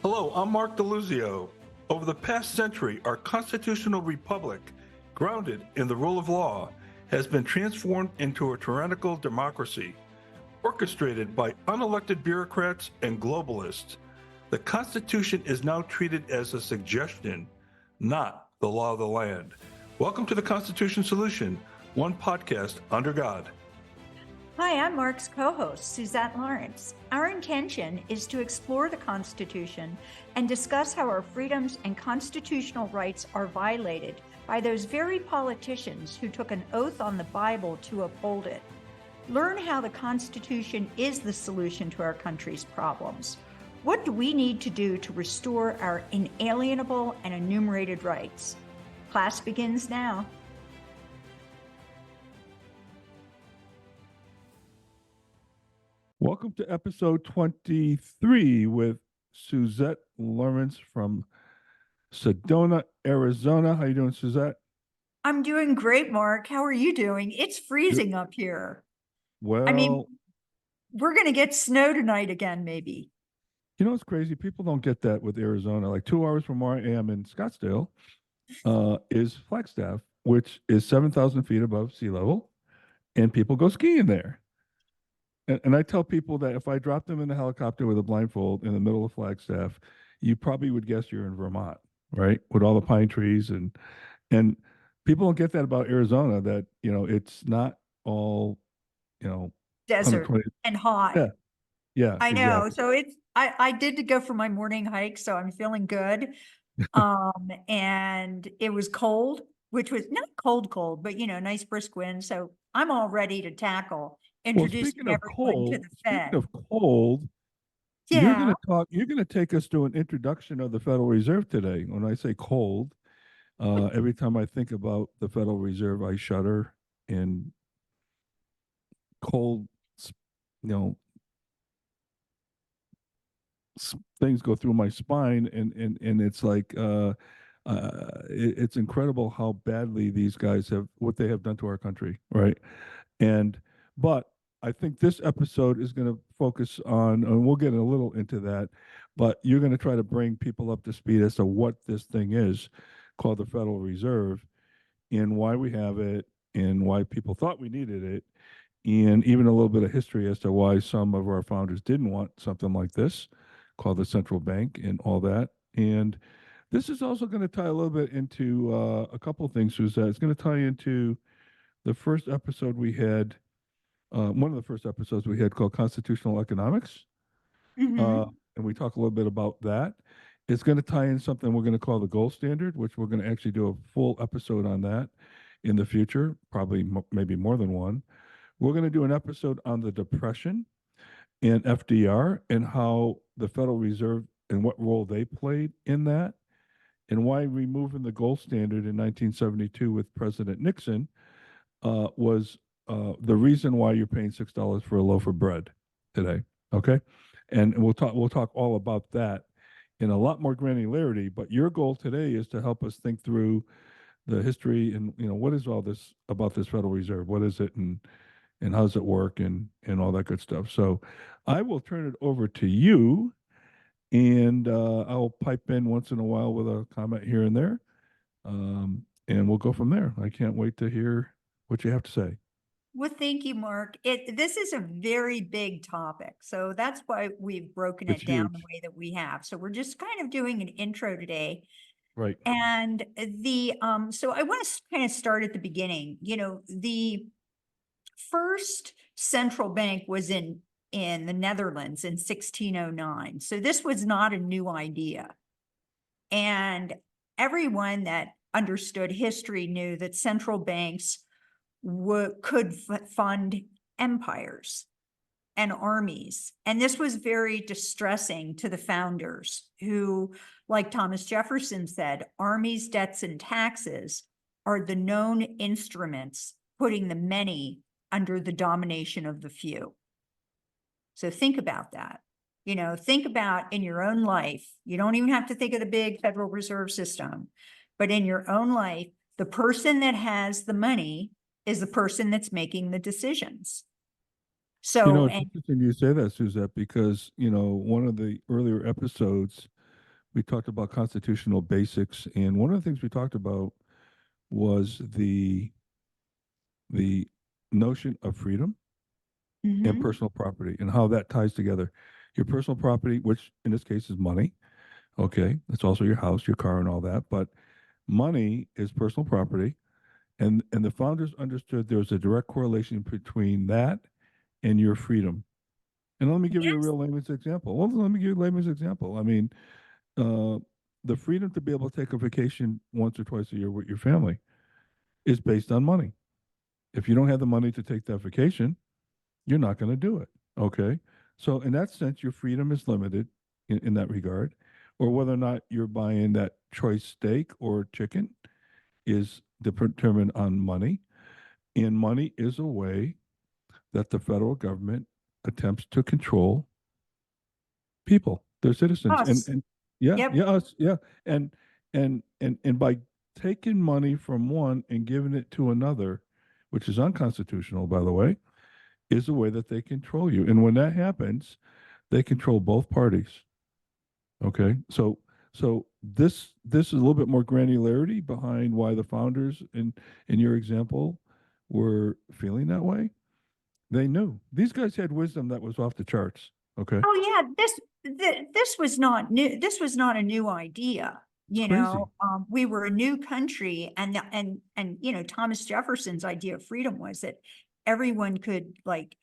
Hello, I'm Mark DeLuzio. Over the past century, our constitutional republic, grounded in the rule of law, has been transformed into a tyrannical democracy, orchestrated by unelected bureaucrats and globalists. The Constitution is now treated as a suggestion, not the law of the land. Welcome to the Constitution Solution, one podcast under God. Hi, I'm Mark's co-host, Suzette Lawrence. Our intention is to explore the Constitution and discuss how our freedoms and constitutional rights are violated by those very politicians who took an oath on the Bible to uphold it. Learn how the Constitution is the solution to our country's problems. What do we need to do to restore our inalienable and enumerated rights? Class begins now. Welcome to episode 23 with Suzette Lawrence from Sedona, Arizona. How you doing, Suzette? I'm doing great, Mark. How are you doing? It's freezing up here. Well, We're going to get snow tonight again, maybe. you know what's crazy? People don't get that with Arizona. Like 2 hours from where I am in Scottsdale is Flagstaff, which is 7,000 feet above sea level, and people go skiing there. And I tell people that if I drop them in the helicopter with a blindfold in the middle of Flagstaff, you probably would guess you're in Vermont, right? With all the pine trees and people don't get that about Arizona, that it's not all, Desert 120. and hot. Yeah, I know. exactly. So I did go for my morning hike, so I'm feeling good. And it was cold, which was not cold, but nice brisk wind. So I'm all ready to tackle Well, introducing everyone to the speaking Fed. of cold, Yeah. you're gonna take us through an introduction of the Federal Reserve today. When I say cold, every time I think about the Federal Reserve, I shudder, and cold, you know, things go through my spine, and it's like it's incredible how badly these guys have what they have done to our country, right? And but I think this episode is going to focus on, and we'll get a little into that, but you're going to try to bring people up to speed as to what this thing is called the Federal Reserve, and why we have it, and why people thought we needed it, and even a little bit of history as to why some of our founders didn't want something like this called the central bank and all that. And this is also going to tie a little bit into a couple of things, Suzette. It's going to tie into the first episode we had, one of the first episodes we had called Constitutional Economics. Hmm. Uh, and we talk a little bit about that. It's going to tie in something we're going to call the gold standard, which we're going to actually do a full episode on that in the future, probably maybe more than one. We're going to do an episode on the Depression and FDR and how the Federal Reserve and what role they played in that, and why removing the gold standard in 1972 with President Nixon was the reason why you're paying $6 for a loaf of bread today. Okay, and we'll talk all about that in a lot more granularity. But your goal today is to help us think through the history, and what is all this about this Federal Reserve? What is it, and how does it work, and all that good stuff. So I will turn it over to you, and I'll pipe in once in a while with a comment here and there, and we'll go from there. I can't wait to hear what you have to say. Well, thank you, Mark. This is a very big topic. So that's why we've broken It's it down the huge, way that we have. So we're just kind of doing an intro today. right? And so I want to kind of start at the beginning. The first central bank was in the Netherlands in 1609. So this was not a new idea. And everyone that understood history knew that central banks could fund empires and armies. And this was very distressing to the founders who, like Thomas Jefferson said, armies, debts, and taxes are the known instruments putting the many under the domination of the few. So think about that. Think about in your own life, you don't even have to think of the big Federal Reserve System, but in your own life, the person that has the money is the person that's making the decisions. So, It's and interesting you say that, Suzette, because one of the earlier episodes we talked about constitutional basics, and one of the things we talked about was the notion of freedom and Mhm. personal property and how that ties together. Your personal property, which in this case is money, okay, it's also your house, your car, and all that, but money is personal property, and the founders understood there was a direct correlation between that and your freedom. And let me give you a Yes. real layman's example. Well, let me give you a layman's example. I mean, uh, the freedom to be able to take a vacation once or twice a year with your family is based on money. If you don't have the money to take that vacation, you're not going to do it. Okay. So, in that sense, your freedom is limited in that regard. Or whether or not you're buying that choice steak or chicken is determined on money. And money is a way that the federal government attempts to control people, their citizens. Us. And yeah, Yep. yeah, us, yeah. And by taking money from one and giving it to another, which is unconstitutional, by the way, is a way that they control you. And when that happens, they control both parties. Okay. So this is a little bit more granularity behind why the founders in your example were feeling that way. They knew. These guys had wisdom that was off the charts. Okay. Oh yeah, this was not new. This was not a new idea. It's crazy. We were a new country, and Thomas Jefferson's idea of freedom was that everyone could like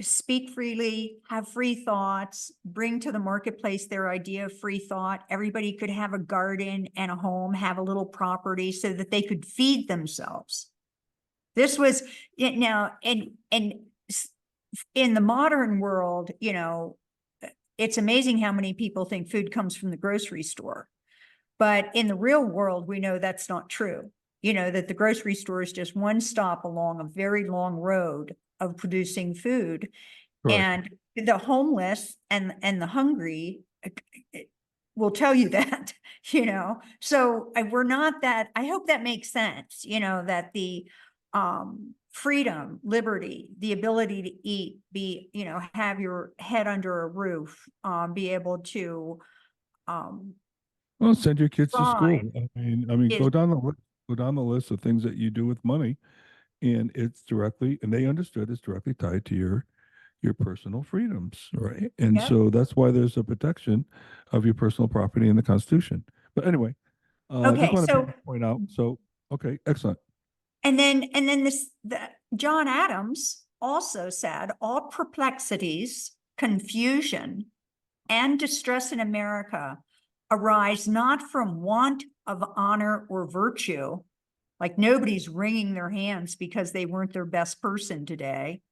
speak freely, have free thoughts, bring to the marketplace their idea of free thought. Everybody could have a garden and a home, have a little property so that they could feed themselves. This was it now, and in the modern world, it's amazing how many people think food comes from the grocery store. But in the real world, we know that's not true. That the grocery store is just one stop along a very long road of producing food. Correct. And the homeless and the hungry will tell you that, So we're not that, I hope that makes sense, that the freedom, liberty, the ability to eat, have your head under a roof, be able to Well, send your kids to school. thrive I mean, is, go down the list of things that you do with money, and it's directly, and they understood it's directly tied to your personal freedoms, right? And yep. so that's why there's a protection of your personal property in the Constitution. But anyway, I just Okay, want to so, point out. So, okay, excellent. and then John Adams also said, all perplexities, confusion, and distress in America arise not from want of honor or virtue, like nobody's wringing their hands because they weren't their best person today,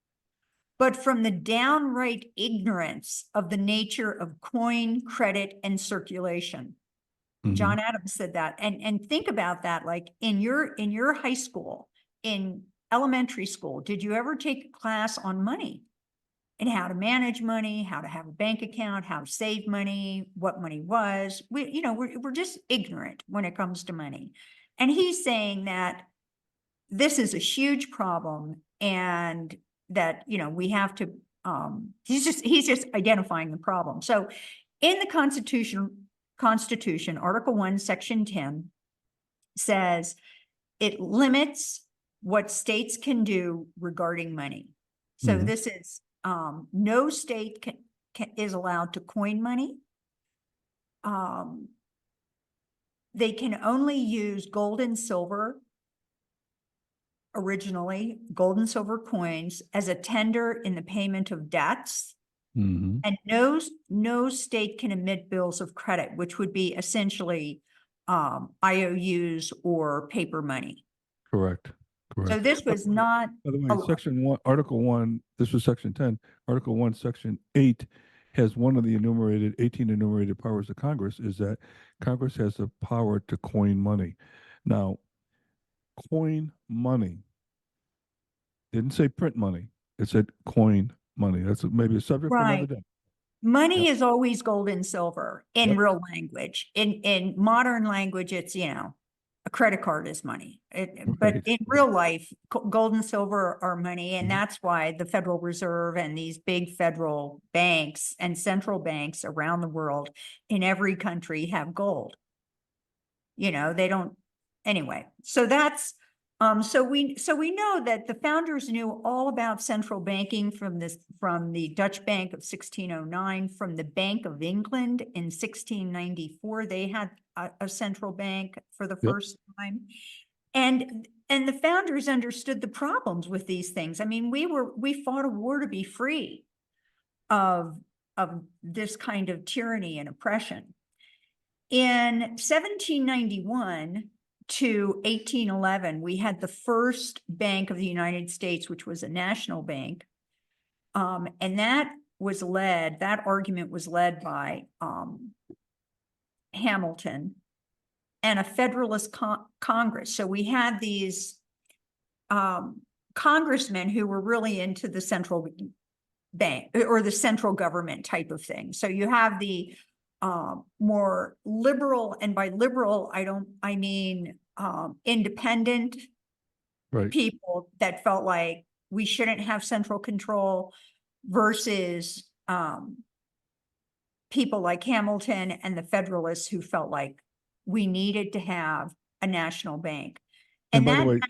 but from the downright ignorance of the nature of coin, credit, and circulation. Mhm. John Adams said that. And think about that, like in your high school, in elementary school, did you ever take a class on money and how to manage money, how to have a bank account, how to save money, what money was? We're just ignorant when it comes to money. And he's saying that this is a huge problem and that, we have to, he's just identifying the problem. So in the Constitution, Article 1, Section 10 says it limits what states can do regarding money. So Mhm. this is no state is allowed to coin money. They can only use gold and silver, originally gold and silver coins, as a tender in the payment of debts. Mhm. And no state can emit bills of credit, which would be essentially IOUs or paper money. Correct. So Correct. this was not By the way, allowed. Section 1, Article 1, this was Section 10. Article 1, Section 8 has one of the 18 enumerated powers of Congress is that Congress has the power to coin money. Now, coin money didn't say print money. It said coin money. That's maybe a subject for another Right. day. Money Yep. is always gold and silver in Yep. real language. In modern language, it's, a credit card is money. But Right. in real life, gold and silver are money. And Mhm. that's why the Federal Reserve and these big federal banks and central banks around the world in every country have gold. They don't, anyway. So that's, so we know that the founders knew all about central banking from the Dutch Bank of 1609, from the Bank of England in 1694. They had a central bank for the Yep. first time. And the founders understood the problems with these things. I mean, we fought a war to be free of this kind of tyranny and oppression. In 1791 to 1811, we had the first Bank of the United States, which was a national bank. And that argument was led by Hamilton and a Federalist Congress. So we had these congressmen who were really into the central bank or the central government type of thing. So you have the more liberal, and by liberal, I mean independent Right. people that felt like we shouldn't have central control versus people like Hamilton and the Federalists who felt like we needed to have a national bank. And by the that way,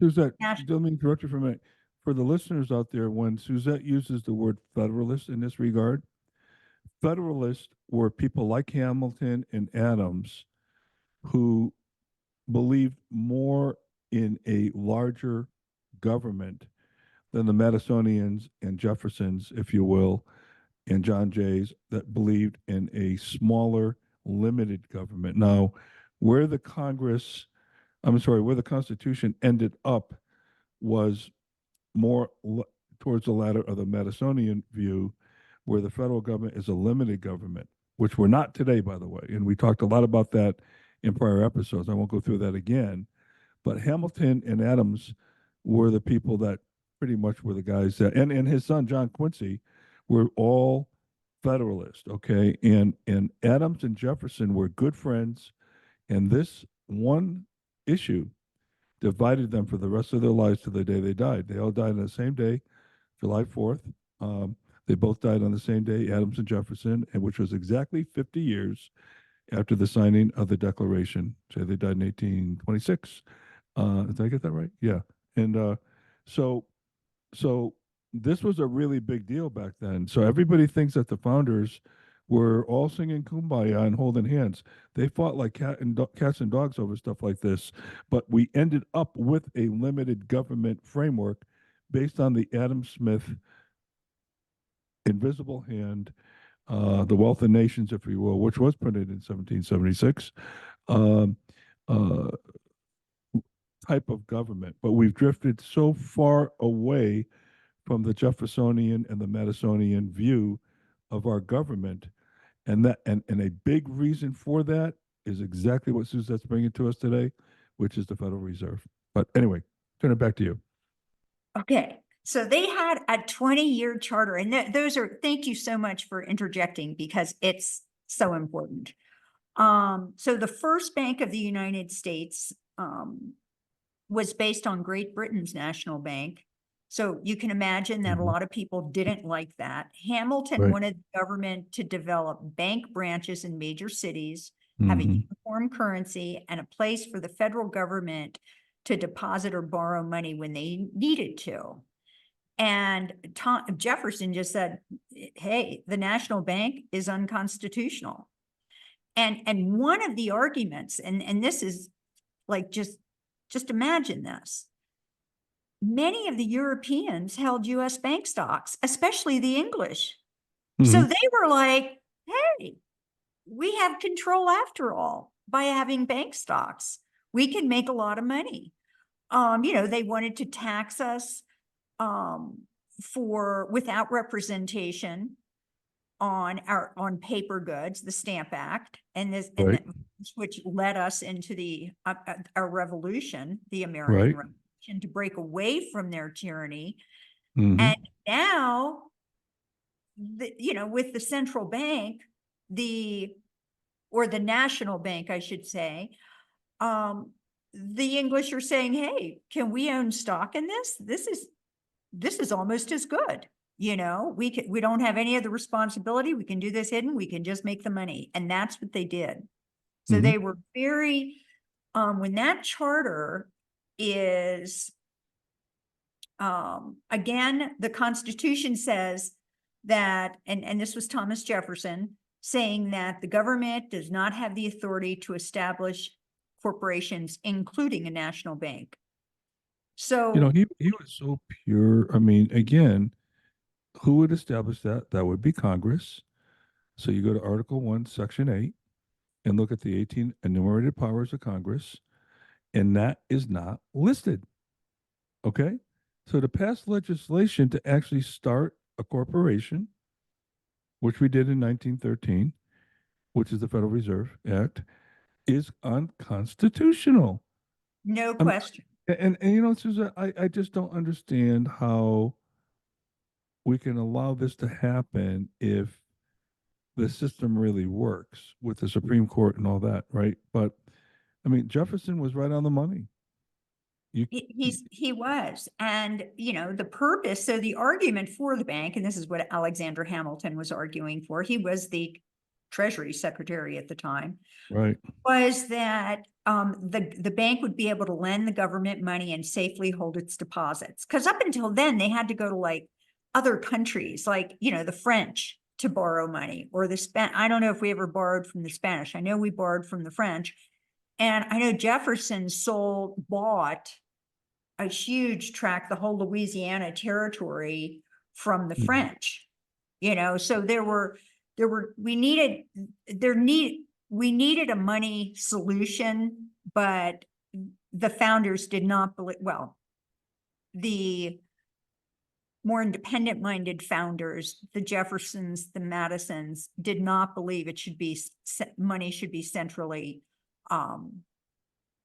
Suzette, national, let me interrupt you for a minute. For the listeners out there, when Suzette uses the word federalist in this regard, federalists were people like Hamilton and Adams who believed more in a larger government than the Madisonians and Jeffersons, if you will, and John Jays that believed in a smaller, limited government. Now, where the Constitution ended up was more towards the latter of the Madisonian view, where the federal government is a limited government, which we're not today, by the way. And we talked a lot about that in prior episodes. I won't go through that again. But Hamilton and Adams were the people that pretty much were the guys that, and his son, John Quincy, were all Federalists, okay? And Adams and Jefferson were good friends. And this one issue divided them for the rest of their lives to the day they died. They all died on the same day, July 4th. They both died on the same day, Adams and Jefferson, and which was exactly 50 years after the signing of the Declaration. So they died in 1826. Did I get that right? Yeah. And so this was a really big deal back then. So everybody thinks that the founders were all singing Kumbaya and holding hands. They fought like cats and dogs over stuff like this. But we ended up with a limited government framework based on the Adam Smith invisible hand, the Wealth of Nations, if you will, which was printed in 1776. Type of government, but we've drifted so far away from the Jeffersonian and the Madisonian view of our government, and a big reason for that is exactly what Suzette's bringing to us today, which is the Federal Reserve. But anyway, turn it back to you. Okay, so they had a 20-year charter, and thank you so much for interjecting because it's so important. So the first Bank of the United States was based on Great Britain's national bank. So you can imagine that a lot of people didn't like that. Hamilton wanted the government to develop bank branches in major cities, have a uniform currency, and a place for the federal government to deposit or borrow money when they needed to. And Jefferson just said, hey, the national bank is unconstitutional. And one of the arguments, and this is like, just imagine this. Many of the Europeans held US bank stocks, especially the English. So they were like, hey, we have control after all by having bank stocks. We can make a lot of money. They wanted to tax us without representation on paper goods, the Stamp Act, which led us into our revolution, the American Revolution, to break away from their tyranny. And now, with the central bank, or the national bank, I should say, the English are saying, hey, can we own stock in this? This is almost as good. You know, we don't have any of the responsibility. We can do this hidden. We can just make the money. And that's what they did. So Mhm. they were very, when that charter is, again, the Constitution says that, and this was Thomas Jefferson saying that the government does not have the authority to establish corporations, including a national bank. You know, So he was so pure. I mean, again, who would establish that? That would be Congress. So you go to Article 1, Section 8, and look at the 18 enumerated powers of Congress, and that is not listed. Okay? So to pass legislation to actually start a corporation, which we did in 1913, which is the Federal Reserve Act, is unconstitutional. no I mean, question. and you know, Susan, I just don't understand how we can allow this to happen if the system really works with the Supreme Court and all that, right? But I mean, Jefferson was right on the money. You, He was, and you know, the purpose, so the argument for the bank, and this is what Alexander Hamilton was arguing for, he was the Treasury Secretary at the time, right? was that the bank would be able to lend the government money and safely hold its deposits. Because up until then, they had to go to like other countries, like, you know, the French to borrow money, or the I don't know if we ever borrowed from the Spanish. I know we borrowed from the French. And I know Jefferson bought a huge tract, the whole Louisiana territory from the Mhm. French. You know, so we needed a money solution, but the founders did not believe, well, the more independent minded founders, the Jeffersons, the Madisons, did not believe it should be, money should be centrally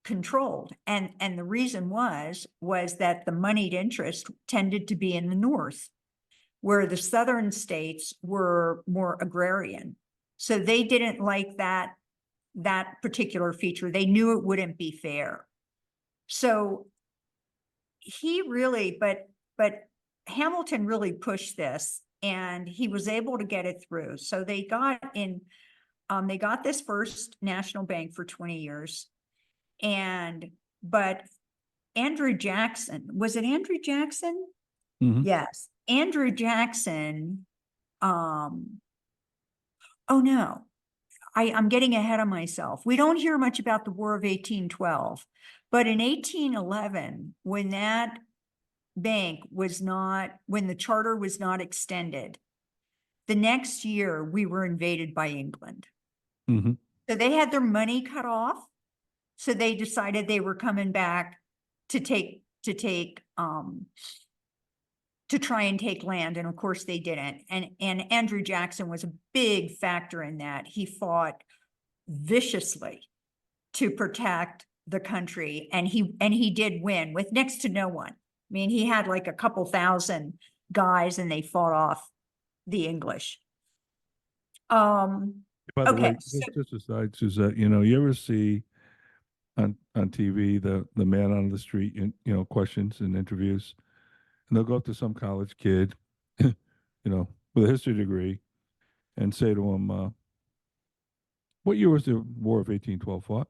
controlled. And the reason was that the moneyed interest tended to be in the North, where the Southern states were more agrarian. So they didn't like that particular feature. They knew it wouldn't be fair. So he really, but Hamilton really pushed this, and he was able to get it through. So they got this first national bank for 20 years. But Andrew Jackson, was it Andrew Jackson? Mhm. Yes. Andrew Jackson, oh no, I'm getting ahead of myself. We don't hear much about the War of 1812, but in 1811, when that bank was not, when the charter was not extended, the next year we were invaded by England. Mhm. So they had their money cut off. So they decided they were coming back to try and take land. And of course they didn't. And Andrew Jackson was a big factor in that. He fought viciously to protect the country. And he did win with next to no one. I mean, he had like a couple thousand guys and they fought off the English. By the Okay. way, just aside, Suzette, you know, you ever see on TV the man on the street, and you know, questions and interviews, and they'll go up to some college kid, you know, with a history degree, and say to him, "What year was the War of 1812 fought?"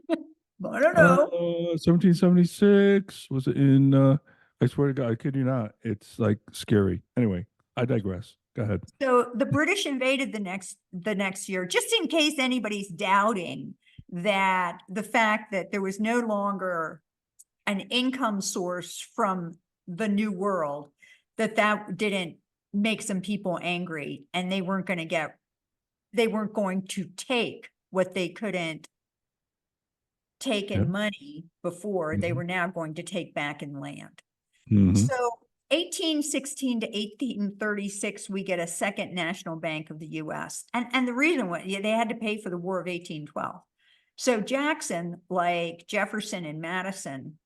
I don't know. 1776. Was it in? I swear to God, I kid you not. It's like scary. Anyway, I digress. Go ahead. So the British invaded the next year, just in case anybody's doubting that the fact that there was no longer an income source from the New World, that didn't make some people angry, and they weren't going to take what they couldn't take Yeah. in money before. They Mhm. were now going to take back in land. Mhm. So 1816 to 1836, we get a second national bank of the US. And the reason was, they had to pay for the War of 1812. So Jackson, like Jefferson and Madison,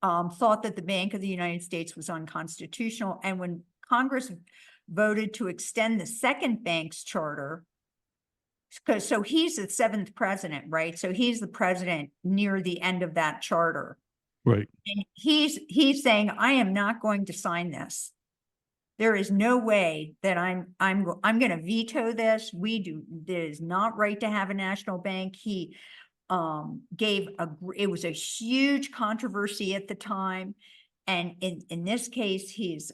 thought that the Bank of the United States was unconstitutional. And when Congress voted to extend the second bank's charter, Because so he's the seventh president, right? So he's the president near the end of that charter. Right. And he's saying, I am not going to sign this. There is no way that I'm going to veto this. It is not right to have a national bank. He it was a huge controversy at the time. And in this case, he's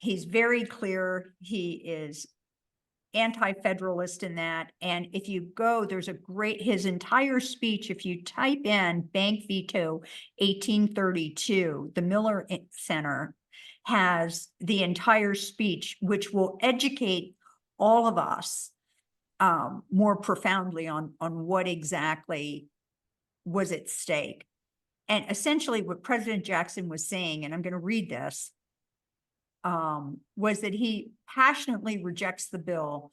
very clear. He is anti-federalist in that. And if you go, his entire speech, if you type in bank veto 1832, the Miller Center has the entire speech, which will educate all of us more profoundly on what exactly was at stake. And essentially what President Jackson was saying, and I'm going to read this, was that he passionately rejects the bill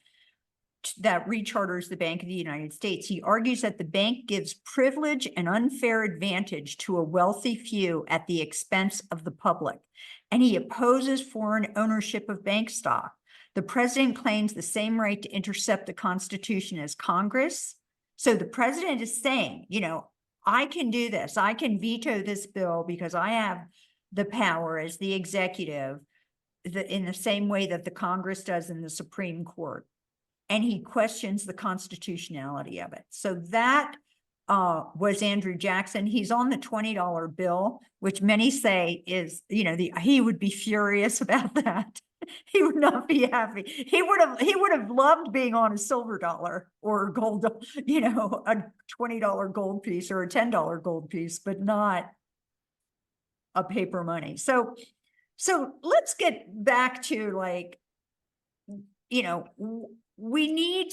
that recharters the Bank of the United States. He argues that the bank gives privilege and unfair advantage to a wealthy few at the expense of the public, and he opposes foreign ownership of bank stock. The president claims the same right to intercept the Constitution as Congress. So the president is saying, I can do this. I can veto this bill because I have the power as the executive, in the same way that the Congress does in the Supreme Court. And he questions the constitutionality of it. So that was Andrew Jackson. He's on the $20 bill, which many say is, he would be furious about that. He would not be happy. He would have loved being on a silver dollar or gold, a $20 gold piece or a $10 gold piece, but not a paper money. So let's get back to we need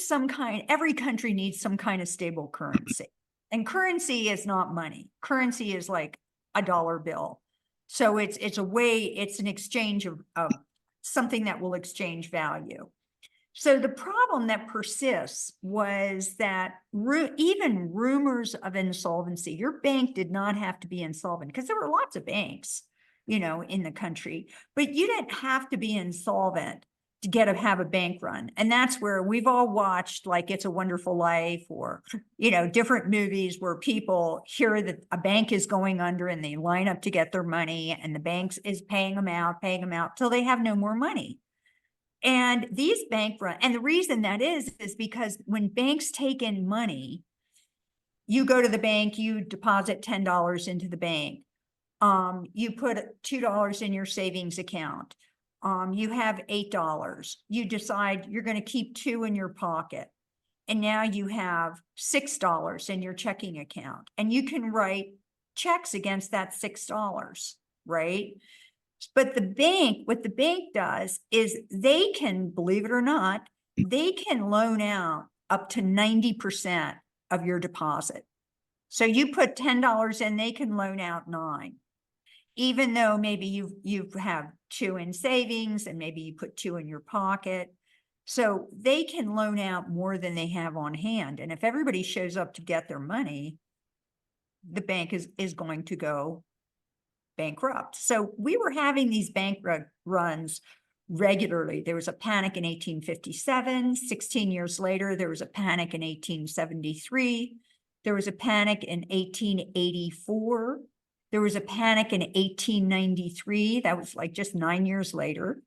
every country needs some kind of stable currency. And currency is not money. Currency is like a dollar bill. So it's an exchange of something that will exchange value. So the problem that persists was that even rumors of insolvency, your bank did not have to be insolvent, because there were lots of banks, in the country, but you didn't have to be insolvent to have a bank run. And that's where we've all watched like It's a Wonderful Life or, different movies where people hear that a bank is going under and they line up to get their money, and the bank is paying them out till they have no more money. And these bank run, and the reason that is because when banks take in money, you go to the bank, you deposit $10 into the bank. You put $2 in your savings account. You have $8. You decide you're going to keep $2 in your pocket. And now you have $6 in your checking account, and you can write checks against that $6, right? But what the bank does is they can, believe it or not, they can loan out up to 90% of your deposit. So you put $10 in, they can loan out $9. Even though maybe you have $2 in savings and maybe you put $2 in your pocket. So they can loan out more than they have on hand. And if everybody shows up to get their money, the bank is going to go bankrupt. So we were having these bank runs regularly. There was a panic in 1857. 16 years later, there was a panic in 1873. There was a panic in 1884. There was a panic in 1893. That was like just 9 years later.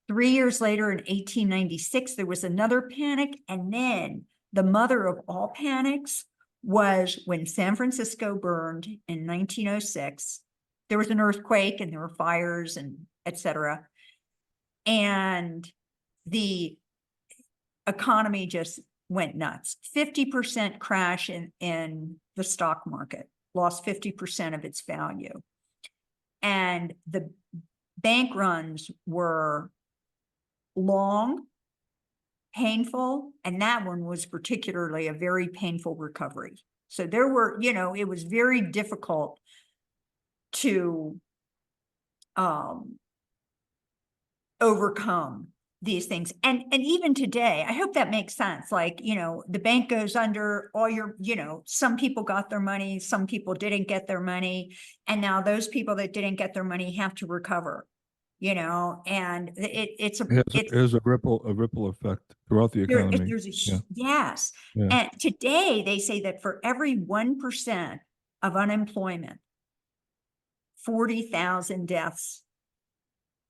3 years later, in 1896, there was another panic. And then the mother of all panics was when San Francisco burned in 1906. There was an earthquake and there were fires and et cetera. And the economy just went nuts. 50% crash in the stock market. Lost 50% of its value. And the bank runs were long, painful, and that one was particularly a very painful recovery. So there were, it was very difficult to overcome these things. And even today, I hope that makes sense. Like, the bank goes under, all your, some people got their money, some people didn't get their money. And now those people that didn't get their money have to recover. and it's It has a ripple effect throughout the economy. there's a, Yeah. yes. Yeah. And today they say that for every 1% of unemployment, 40,000 deaths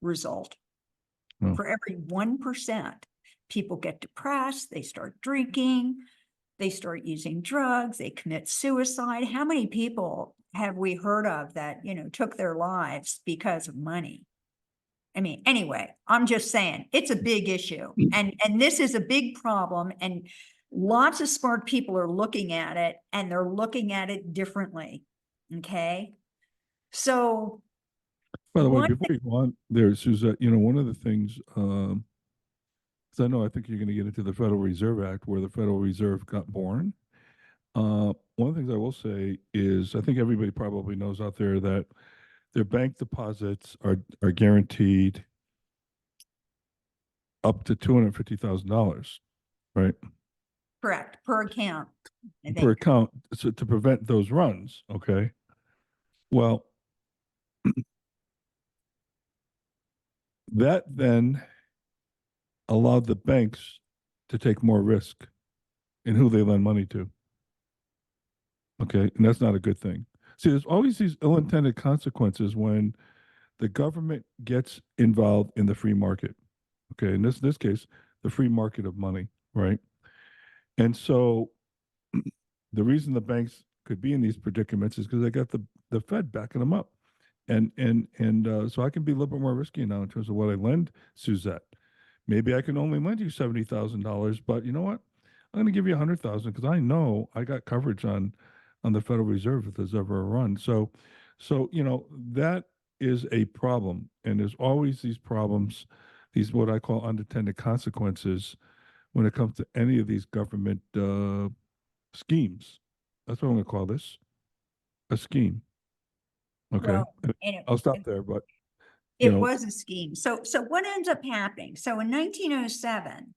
result. Oh. For every 1%, people get depressed, they start drinking, they start using drugs, they commit suicide. How many people have we heard of that, took their lives because of money? I mean, anyway, I'm just saying it's a big issue, and this is a big problem, and lots of smart people are looking at it, and they're looking at it differently. Okay. So By the way, one before you go on there, Suzette, one of the things, 'cause I think you're going to get into the Federal Reserve Act, where the Federal Reserve got born. One of the things I will say is, I think everybody probably knows out there that their bank deposits are guaranteed up to $250,000, right, correct per account, I per think. account, so to prevent those runs. Okay, well, that then allowed the banks to take more risk in who they lend money to. Okay, and that's not a good thing. See, there's always these ill-intended consequences when the government gets involved in the free market. Okay, in this case, the free market of money, right? And so the reason the banks could be in these predicaments is because they got the Fed backing them up. And so I can be a little bit more risky now in terms of what I lend, Suzette. Maybe I can only lend you $70,000, but you know what? I'm going to give you 100,000 because I know I got coverage on the Federal Reserve if there's ever a run. So that is a problem, and there's always these problems, these what I call unintended consequences when it comes to any of these government schemes. That's what I'm going to call this, a scheme. Okay, Well, and I'll stop there, but it was a scheme. So what ends up happening? So in 1907,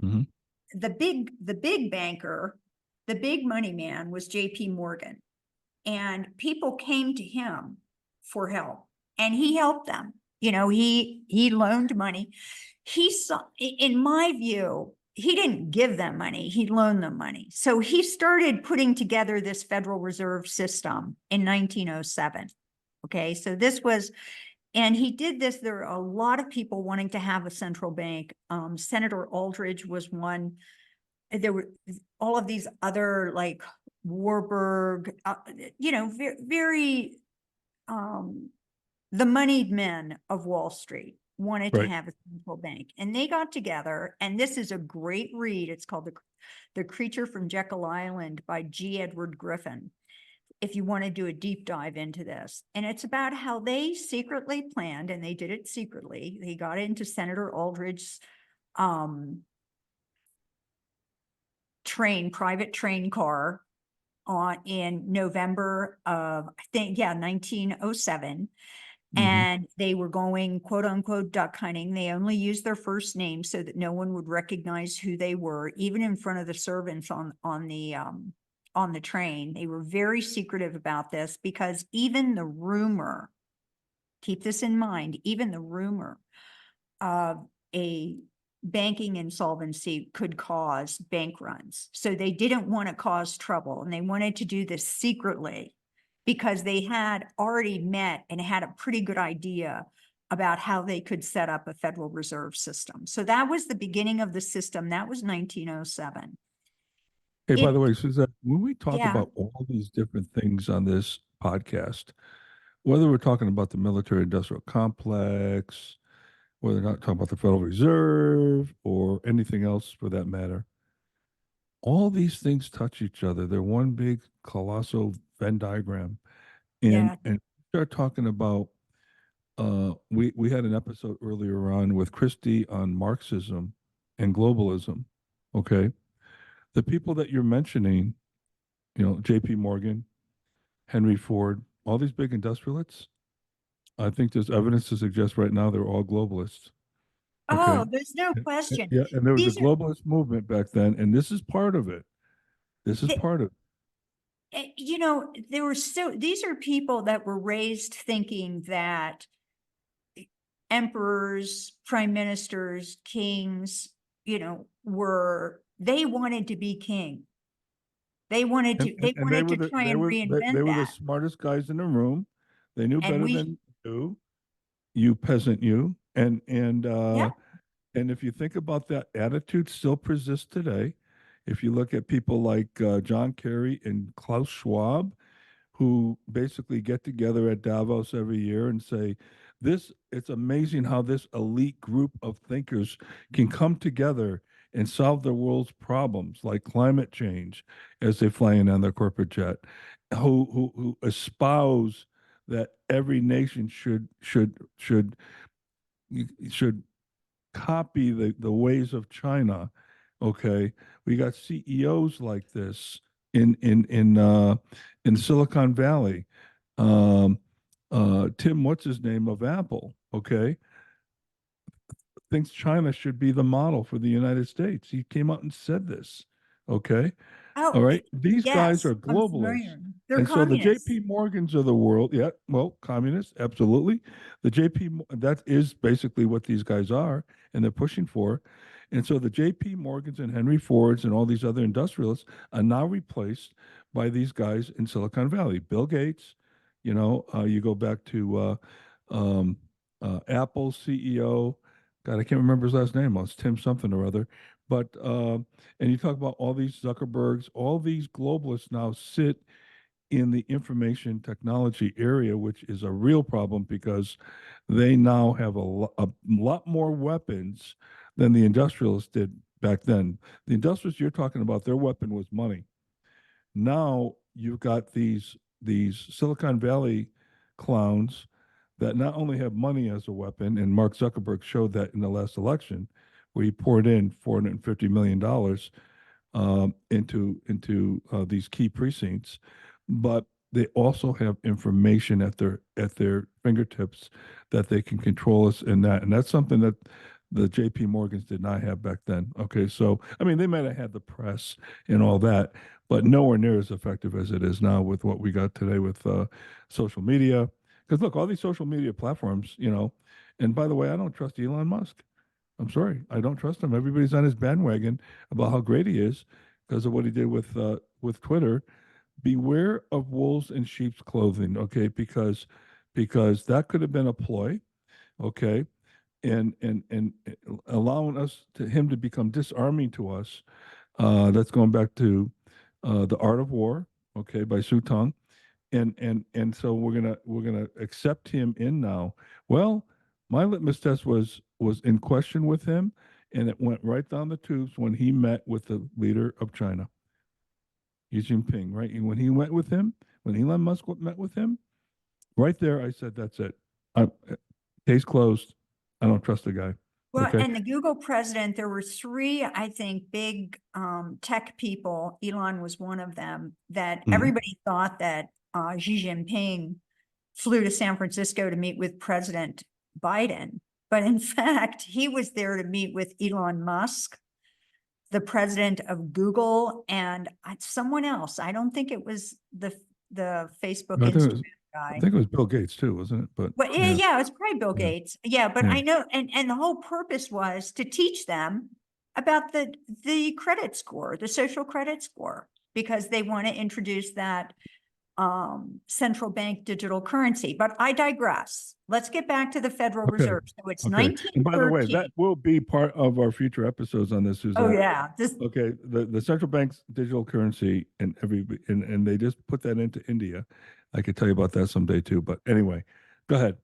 Mhm. the big banker, the big money man was J.P. Morgan, and people came to him for help, and he helped them. He loaned money. He saw, in my view, he didn't give them money, he loaned them money. So he started putting together this Federal Reserve System in 1907. Okay, so this was, and he did this. There are a lot of people wanting to have a central bank. Senator Aldrich was one. There were all of these other, like Warburg, very, the moneyed men of Wall Street wanted to Right. have a central bank, and they got together, and this is a great read. It's called The Creature from Jekyll Island by G. Edward Griffin, if you want to do a deep dive into this. And it's about how they secretly planned, and they did it secretly. They got into Senator Aldrich's private train car in November of, I think, 1907. And they were going, quote unquote, duck hunting. They only used their first name so that no one would recognize who they were, even in front of the servants on the train. They were very secretive about this, because even the rumor, keep this in mind, even the rumor of a banking insolvency could cause bank runs. So they didn't want to cause trouble, and they wanted to do this secretly, because they had already met and had a pretty good idea about how they could set up a Federal Reserve System. So that was the beginning of the system. That was 1907. Hey, by the way, Suzette, when we talk Yeah. about all these different things on this podcast, whether we're talking about the military industrial complex, whether we're not talking about the Federal Reserve or anything else for that matter, all these things touch each other. They're one big colossal Venn diagram. And Yeah. and start talking about we had an episode earlier on with Christie on Marxism and globalism. Okay. The people that you're mentioning, JP Morgan, Henry Ford, all these big industrialists, I think there's evidence to suggest right now they're all globalists. Okay. Oh, there's no question. Yeah, and there was a These are, globalist movement back then, and this is part of it. This is th- part of there were these are people that were raised thinking that emperors, prime ministers, kings, they wanted to be king. They wanted to, they And they wanted were to try and they reinvent were the that. smartest guys in the room. They knew And better than you peasant you. yeah, And if you think about that, attitude still persists today. If you look at people like John Kerry and Klaus Schwab, who basically get together at Davos every year and say, it's amazing how this elite group of thinkers can come together and solve the world's problems like climate change as they fly in on their corporate jet, who espouse that every nation should copy the ways of China. Okay, we got CEOs like this in Silicon Valley. Um, Tim, what's his name of Apple? Okay, thinks China should be the model for the United States. He came out and said this. Okay, all oh, right. These guys yes, are I'm globalists. familiar. They're And so the communists. JP Morgans of the world, yeah, well, communists, absolutely. That is basically what these guys are, and they're pushing for. And so the JP Morgans and Henry Fords and all these other industrialists are now replaced by these guys in Silicon Valley. Bill Gates, you go back to Apple CEO. God, I can't remember his last name. It's Tim something or other. But and you talk about all these Zuckerbergs, all these globalists now sit in the information technology area, which is a real problem because they now have a lot more weapons than the industrialists did back then. The industrialists you're talking about, their weapon was money. Now you've got these Silicon Valley clowns that not only have money as a weapon, and Mark Zuckerberg showed that in the last election, where he poured in $450 million into these key precincts, but they also have information at their fingertips that they can control us in that, and that's something that the J.P. Morgans did not have back then. Okay, so I mean, they might have had the press and all that, but nowhere near as effective as it is now with what we got today with social media. Because look, all these social media platforms, and by the way, I don't trust Elon Musk. I'm sorry, I don't trust him. Everybody's on his bandwagon about how great he is because of what he did with Twitter. Beware of wolves in sheep's clothing, okay? Because that could have been a ploy, okay, and allowing him to become disarming to us. That's going back to The Art of War, okay, by Su Tong, and so we're gonna accept him in now. Well, my litmus test was in question with him, and it went right down the tubes when he met with the leader of China, Xi Jinping, right? And when he went with him, when Elon Musk met with him, right there, I said, "That's it. Case closed. I don't trust the guy." Well, Okay. and the Google president, there were three, I think, big tech people. Elon was one of them that Mhm. everybody thought that Xi Jinping flew to San Francisco to meet with President Biden. But in fact, he was there to meet with Elon Musk, the president of Google, and someone else. I don't think it was the Facebook, I think it Instagram was, I guy. think it was Bill Gates too, wasn't it? But Well, yeah, yeah, it's probably Bill yeah, Gates. Yeah, but yeah. I know, and the whole purpose was to teach them about the credit score, the social credit score, because they want to introduce that central bank digital currency. But I digress. Let's get back to the Federal Okay. Reserve. So it's Okay. And by the way, that 1913. will be part of our future episodes on this, Oh Suzette. yeah, this Okay. The central bank's digital currency and they just put that into India. I could tell you about that someday too. But anyway, go ahead.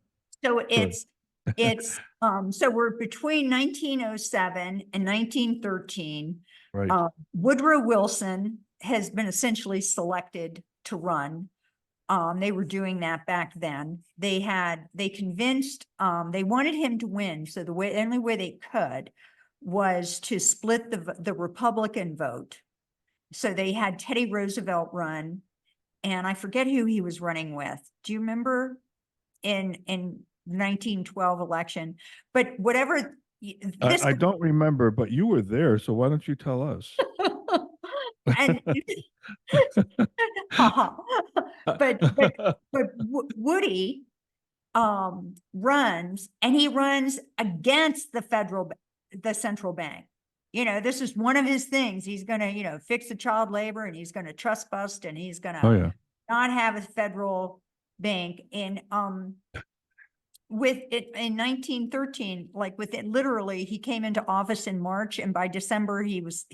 so Sorry. so we're between 1907 and 1913. Right. Woodrow Wilson has been essentially selected to run. They were doing that back then. They convinced, they wanted him to win. So the only way they could was to split the Republican vote. So they had Teddy Roosevelt run, and I forget who he was running with. Do you remember in 1912 election? But whatever this I don't remember, but you were there, so why don't you tell us? and but Woody runs, and he runs against the central bank. This is one of his things. He's going to, fix the child labor, and he's going to trust bust, and he's going Oh to yeah. not have a federal bank. And with it in 1913, like with it, literally, he came into office in March, and by December he was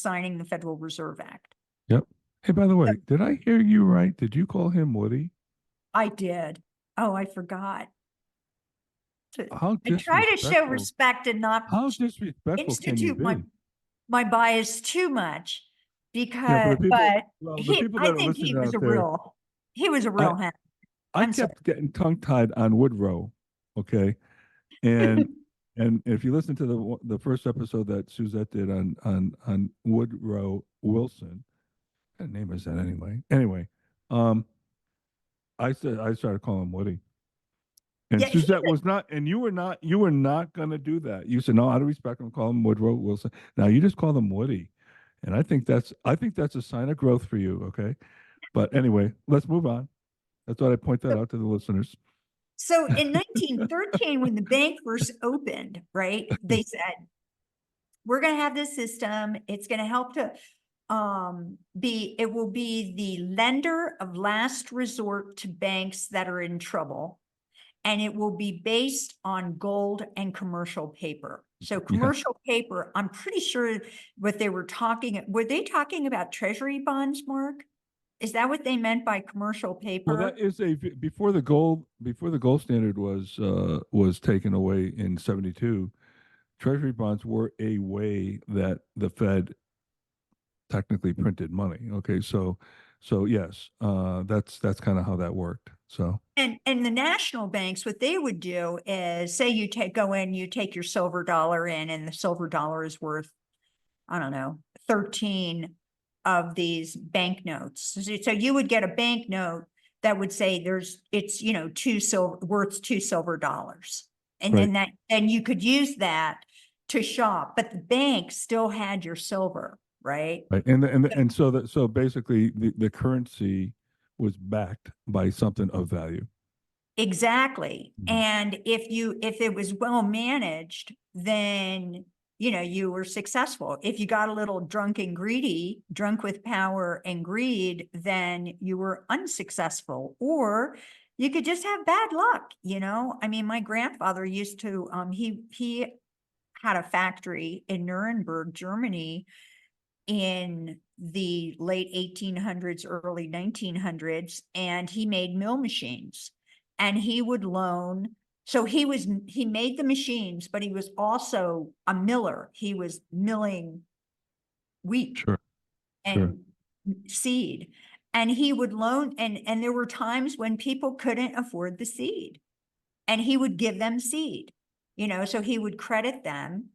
signing the Federal Reserve Act. Yep. Hey, by the way, did I hear you right? Did you call him Woody? I did. Oh, I forgot. How I try to show disrespectful. respect and not How disrespectful can you institute be? my bias too much, Yeah, because, for the people, but well, the people I that are think he listening was out a there, real I hand. I I'm sorry. kept getting tongue-tied on Woodrow, okay? And and if you listen to the first episode that Suzette did on Woodrow Wilson, what name is that anyway? Anyway, um, I started calling him Woody. And Yeah, Suzette was not, and you were not gonna do that. You said, no, out of respect, I'm calling him Woodrow Wilson. Now you just call him Woody. And I think that's a sign of growth for you, okay? But anyway, let's move on. I thought I'd point that out to the listeners. so in 1913, when the bank first opened, right, they said, we're going to have this system. It's going to help to it will be the lender of last resort to banks that are in trouble. And it will be based on gold and commercial paper. So commercial paper, I'm pretty sure what they were talking about treasury bonds, Mark? Is that what they meant by commercial paper? Well, that is before the gold standard was taken away in 72. Treasury bonds were a way that the Fed technically printed money. Okay, so yes, that's kind of how that worked. So And the national banks, what they would do is, say you take your silver dollar in, and the silver dollar is worth, I don't know, 13 of these banknotes. So you would get a banknote that would say it's worth $2 silver. And right. then you could use that to shop, but the bank still had your silver, right? Right. And so basically the currency was backed by something of value. Exactly. Mhm. And if it was well managed, then you were successful. If you got a little drunk with power and greed, then you were unsuccessful, or you could just have bad luck. I mean, my grandfather used to, he had a factory in Nuremberg, Germany, in the late 1800s, early 1900s, and he made mill machines, and he would loan. So he made the machines, but he was also a miller. He was milling wheat Sure. and seed, and he would loan, and there were times when people couldn't afford the seed, and he would give them seed, so he would credit them.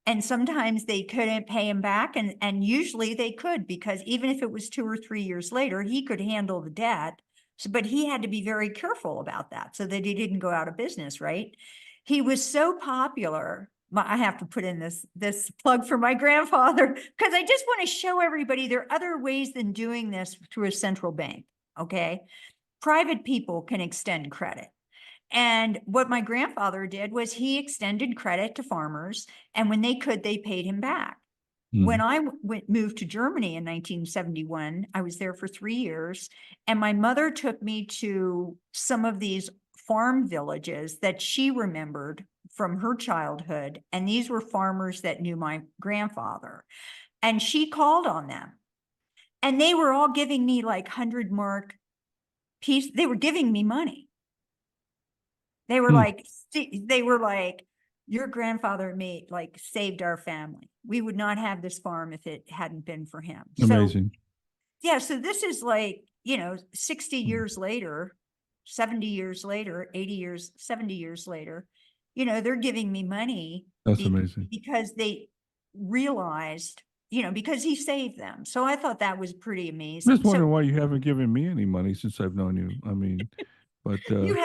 And sometimes they couldn't pay him back, and usually they could, because even if it was 2 or 3 years later, he could handle the debt. So, but he had to be very careful about that so that he didn't go out of business, right? He was so popular. I have to put in this plug for my grandfather, because I just want to show everybody there are other ways than doing this through a central bank, okay? Private people can extend credit. And what my grandfather did was he extended credit to farmers, and when they could, they paid him back. When I moved to Germany in 1971, I was there for 3 years, and my mother took me to some of these farm villages that she remembered from her childhood. And these were farmers that knew my grandfather. And she called on them, and they were all giving me like 100-mark piece. They were giving me money. They were like, your grandfather saved our family. We would not have this farm if it hadn't been for him. Amazing. So, yeah, so this is 60 years later, 70 years later, 80 years, 70 years later, they're giving me money. That's amazing. Because they realized, because he saved them. So I thought that was pretty amazing. I'm just wondering why you haven't given me any money since I've known you. I mean, but you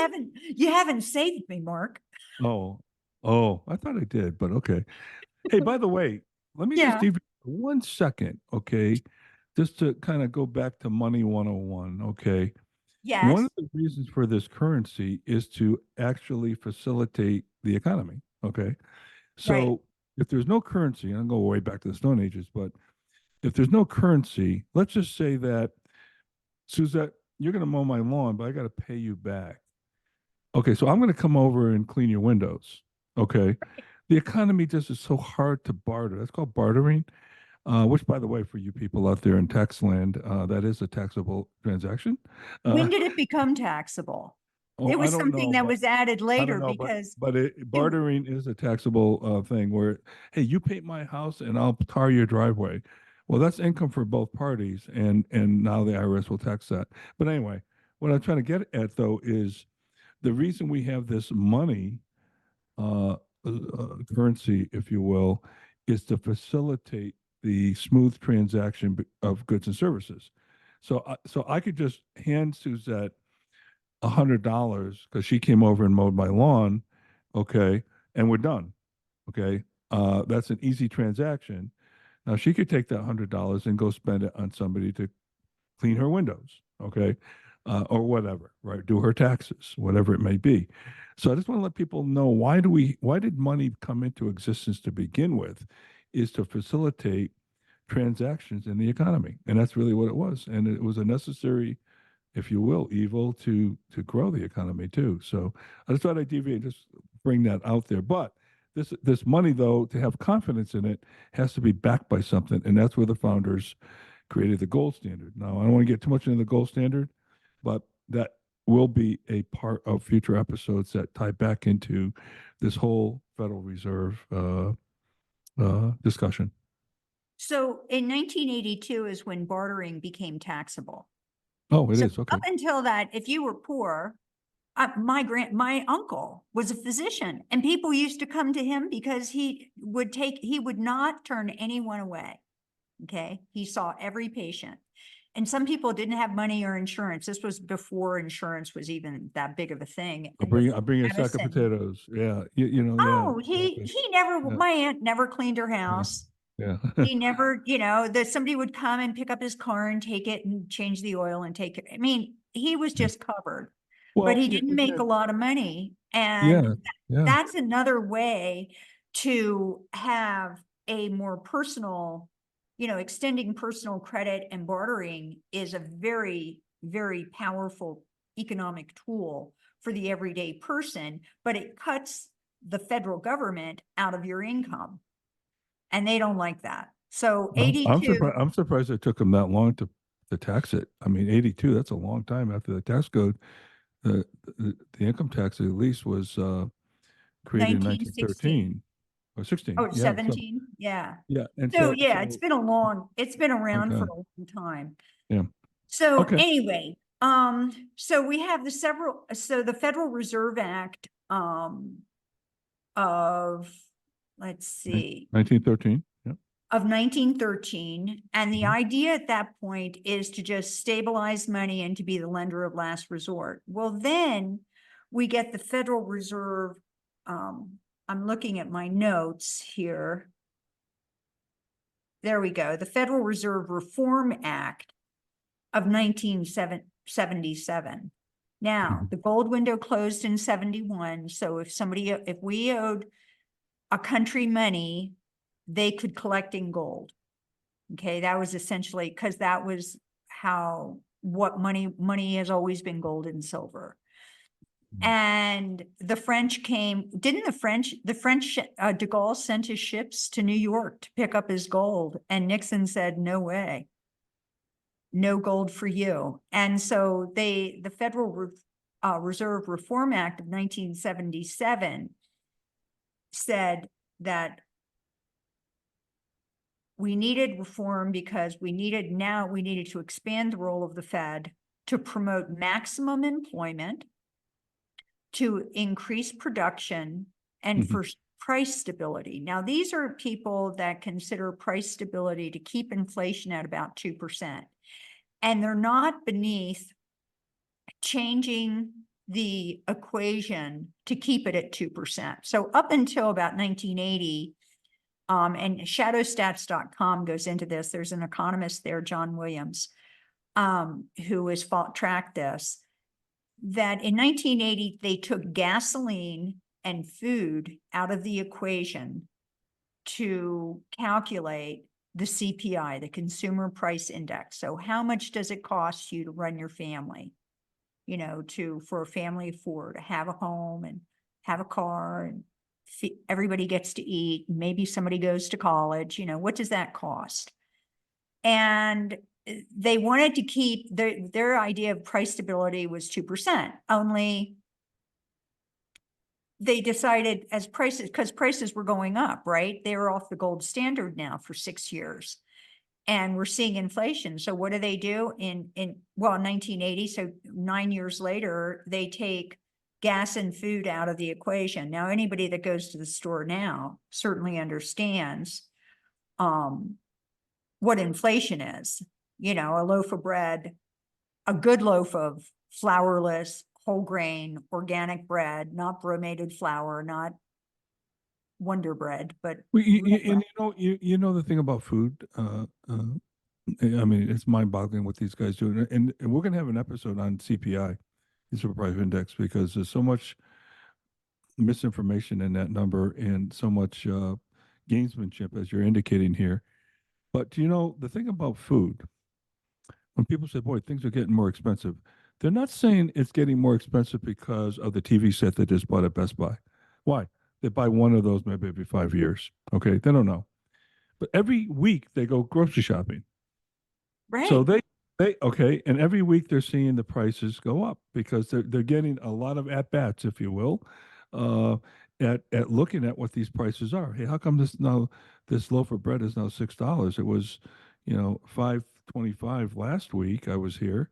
haven't saved me, Mark. oh, I thought I did, but okay. Hey, by the way, let me just Yeah. give you 1 second, okay? Just to kind of go back to Money 101, okay? one Yes, of the reasons for this currency is to actually facilitate the economy. Okay. right. So if there's no currency, and I'll go way back to the Stone Ages, but if there's no currency, let's just say that, Suzette, you're going to mow my lawn, but I got to pay you back. Okay, so I'm going to come over and clean your windows. Okay. The economy just is so hard to barter. That's called bartering, which, by the way, for you people out there in tax land, that is a taxable transaction. Uh, When did it become taxable? oh, It I was don't something know, that but was added I don't later know, because but it, bartering is a taxable thing where, hey, you paint my house and I'll tar your driveway. Well, that's income for both parties, and now the IRS will tax that. But anyway, what I'm trying to get at though is the reason we have this money, currency, if you will, is to facilitate the smooth transaction of goods and services. So I could just hand Suzette $100 because she came over and mowed my lawn, okay, and we're done, okay. That's an easy transaction. Now she could take that $100 and go spend it on somebody to clean her windows, okay, or whatever, right? Do her taxes, whatever it may be. So I just want to let people know why did money come into existence to begin with, is to facilitate transactions in the economy, and that's really what it was, and it was a necessary, if you will, evil to grow the economy too. So I just thought I'd deviate, just bring that out there. But this money, though, to have confidence in it, has to be backed by something, and that's where the founders created the gold standard. Now, I don't want to get too much into the gold standard, but that will be a part of future episodes that tie back into this whole Federal Reserve discussion. so in 1982 is when bartering became taxable. Oh, it So is. Okay. up until that, if you were poor, my uncle was a physician and people used to come to him because he would not turn anyone away. Okay. He saw every patient. And some people didn't have money or insurance. This was before insurance was even that big of a thing. And they I'll bring you a sack of medicine. potatoes. Yeah. Yeah. Oh, Exactly. he never, Yeah. my aunt never cleaned her Yeah. house. Yeah. He never, that somebody would come and pick up his car and take it and change the oil and take it. I mean, he was Yeah. just covered, but Well, he yeah, didn't make a again, lot of money. yeah, And yeah. that's another way to have a more personal, extending personal credit and bartering is a very, very powerful economic tool for the everyday person, but it cuts the federal government out of your income. And they don't like that. So I'm 82, surprised. I'm surprised it took them that long to tax it. I mean, 82. That's a long time after the tax code. The income tax at least was created in 1916. 1913 or 16. Oh, Yeah. So 17. Yeah. yeah, and So yeah, it's so been it's been around for okay. a long time. Yeah. So Okay. anyway, so we have the Federal Reserve Act, of, let's see, 1913. Yeah. of 1913. And the Mhm. idea at that point is to just stabilize money and to be the lender of last resort. Well, then we get the Federal Reserve. I'm looking at my notes here. There we go. The Federal Reserve Reform Act of 1977. Now, Mhm. the gold window closed in 71. So if we owed a country money, they could collect in gold. Okay, that was essentially because that was what money has always been gold and silver. Mhm. And the French didn't the French, de Gaulle sent his ships to New York to pick up his gold. And Nixon said, no way, no gold for you. And so the Federal Reserve Reform Act of 1977 said that we needed reform because we needed to expand the role of the Fed to promote maximum employment, to increase production, and Mhm. for price stability. Now, these are people that consider price stability to keep inflation at about 2%. And they're not beneath changing the equation to keep it at 2%. So up until about 1980, and shadowstats.com goes into this. There's an economist there, John Williams, who has tracked this. that in 1980, they took gasoline and food out of the equation to calculate the CPI, the Consumer Price Index. So how much does it cost you to run your family? You know, for a family of four to have a home and have a car, and everybody gets to eat, maybe somebody goes to college, you know, what does that cost? And they wanted to keep their idea of price stability was 2%, only they decided as prices, because prices were going up, right? They were off the gold standard now for 6 years. And we're seeing inflation. So what do? In 1980, so 9 years later, they take gas and food out of the equation. Now, anybody that goes to the store now certainly understands what inflation is. You know, a loaf of bread, a good loaf of flourless, whole grain, organic bread, not bromated flour, not Wonder Bread, but Well, real bread. you know the thing about food. I mean, it's mind-boggling what these guys do, and we're gonna have an episode on CPI, Consumer Price Index, because there's so much misinformation in that number and so much gamesmanship, as you're indicating here. But you know, the thing about food, when people say, "Boy, things are getting more expensive," they're not saying it's getting more expensive because of the TV set they just bought at Best Buy. Why? They buy one of those maybe every 5 years. Okay, they don't know. But every week they go grocery shopping. So Right. they okay, and every week they're seeing the prices go up because they're getting a lot of at bats, if you will, uh, at looking at what these prices are. Hey, how come this loaf of bread is now $6? It was, you know, $5.25 last week. I was here,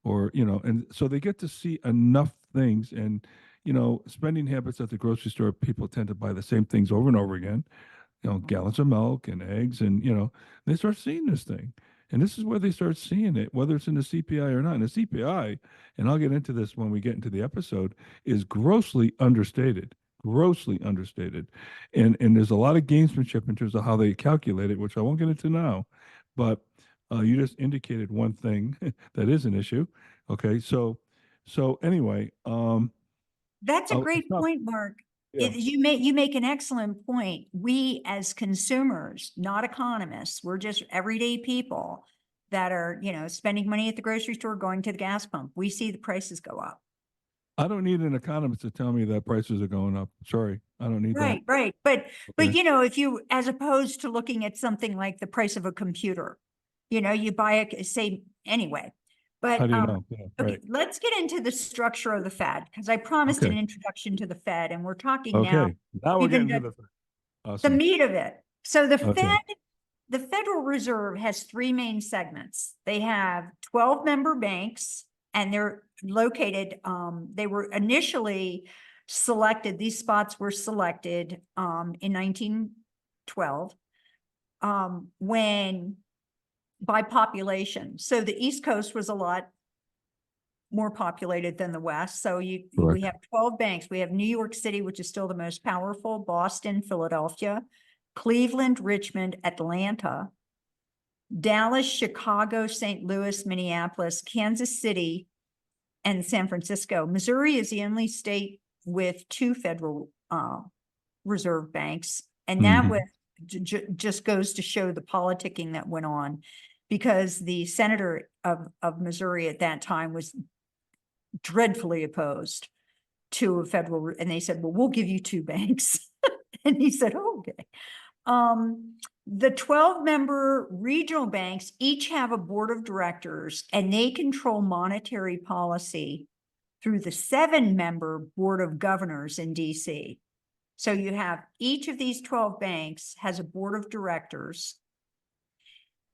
or you know, and so they get to see enough things, and you know, spending habits at the grocery store. People tend to buy the same things over and over again, you know, gallons of milk and eggs, and you know, they start seeing this thing. And this is where they start seeing it, whether it's in the CPI or not. And the CPI, and I'll get into this when we get into the episode, is grossly understated. And there's a lot of gamesmanship in terms of how they calculate it, which I won't get into now. But you just indicated one thing that is an issue. Okay, so anyway, That's a I'll great stop. point, Mark. Yeah. You make an excellent point. We as consumers, not economists, we're just everyday people that are, you know, spending money at the grocery store, going to the gas pump. We see the prices go up. I don't need an economist to tell me that prices are going up. Sorry, I don't need that. Right, right. But Okay. you know, if you, as opposed to looking at something like the price of a computer, you know, you buy a, say, anyway. How But do you know? Yeah, okay, right. let's get into the structure of the Fed, because I promised an Okay. introduction to the Fed, and we're talking now, Okay. Now we're we've been getting to done the the awesome. meat of it. So Okay. the Federal Reserve has three main segments. They have 12 member banks, and they're located, they were initially selected, these spots were selected in 1912 when by population. So the East Coast was a lot more populated than the West. So we Correct. have 12 banks. We have New York City, which is still the most powerful, Boston, Philadelphia, Cleveland, Richmond, Atlanta, Dallas, Chicago, St. Louis, Minneapolis, Kansas City, and San Francisco. Missouri is the only state with two Federal Reserve banks. And that Mhm. was just goes to show the politicking that went on, because the senator of Missouri at that time was dreadfully opposed to a federal, and they said, well, we'll give you two banks. And he said, oh, okay. The 12 member regional banks each have a board of directors, and they control monetary policy through the 7 member board of governors in DC. So you have each of these 12 banks has a board of directors,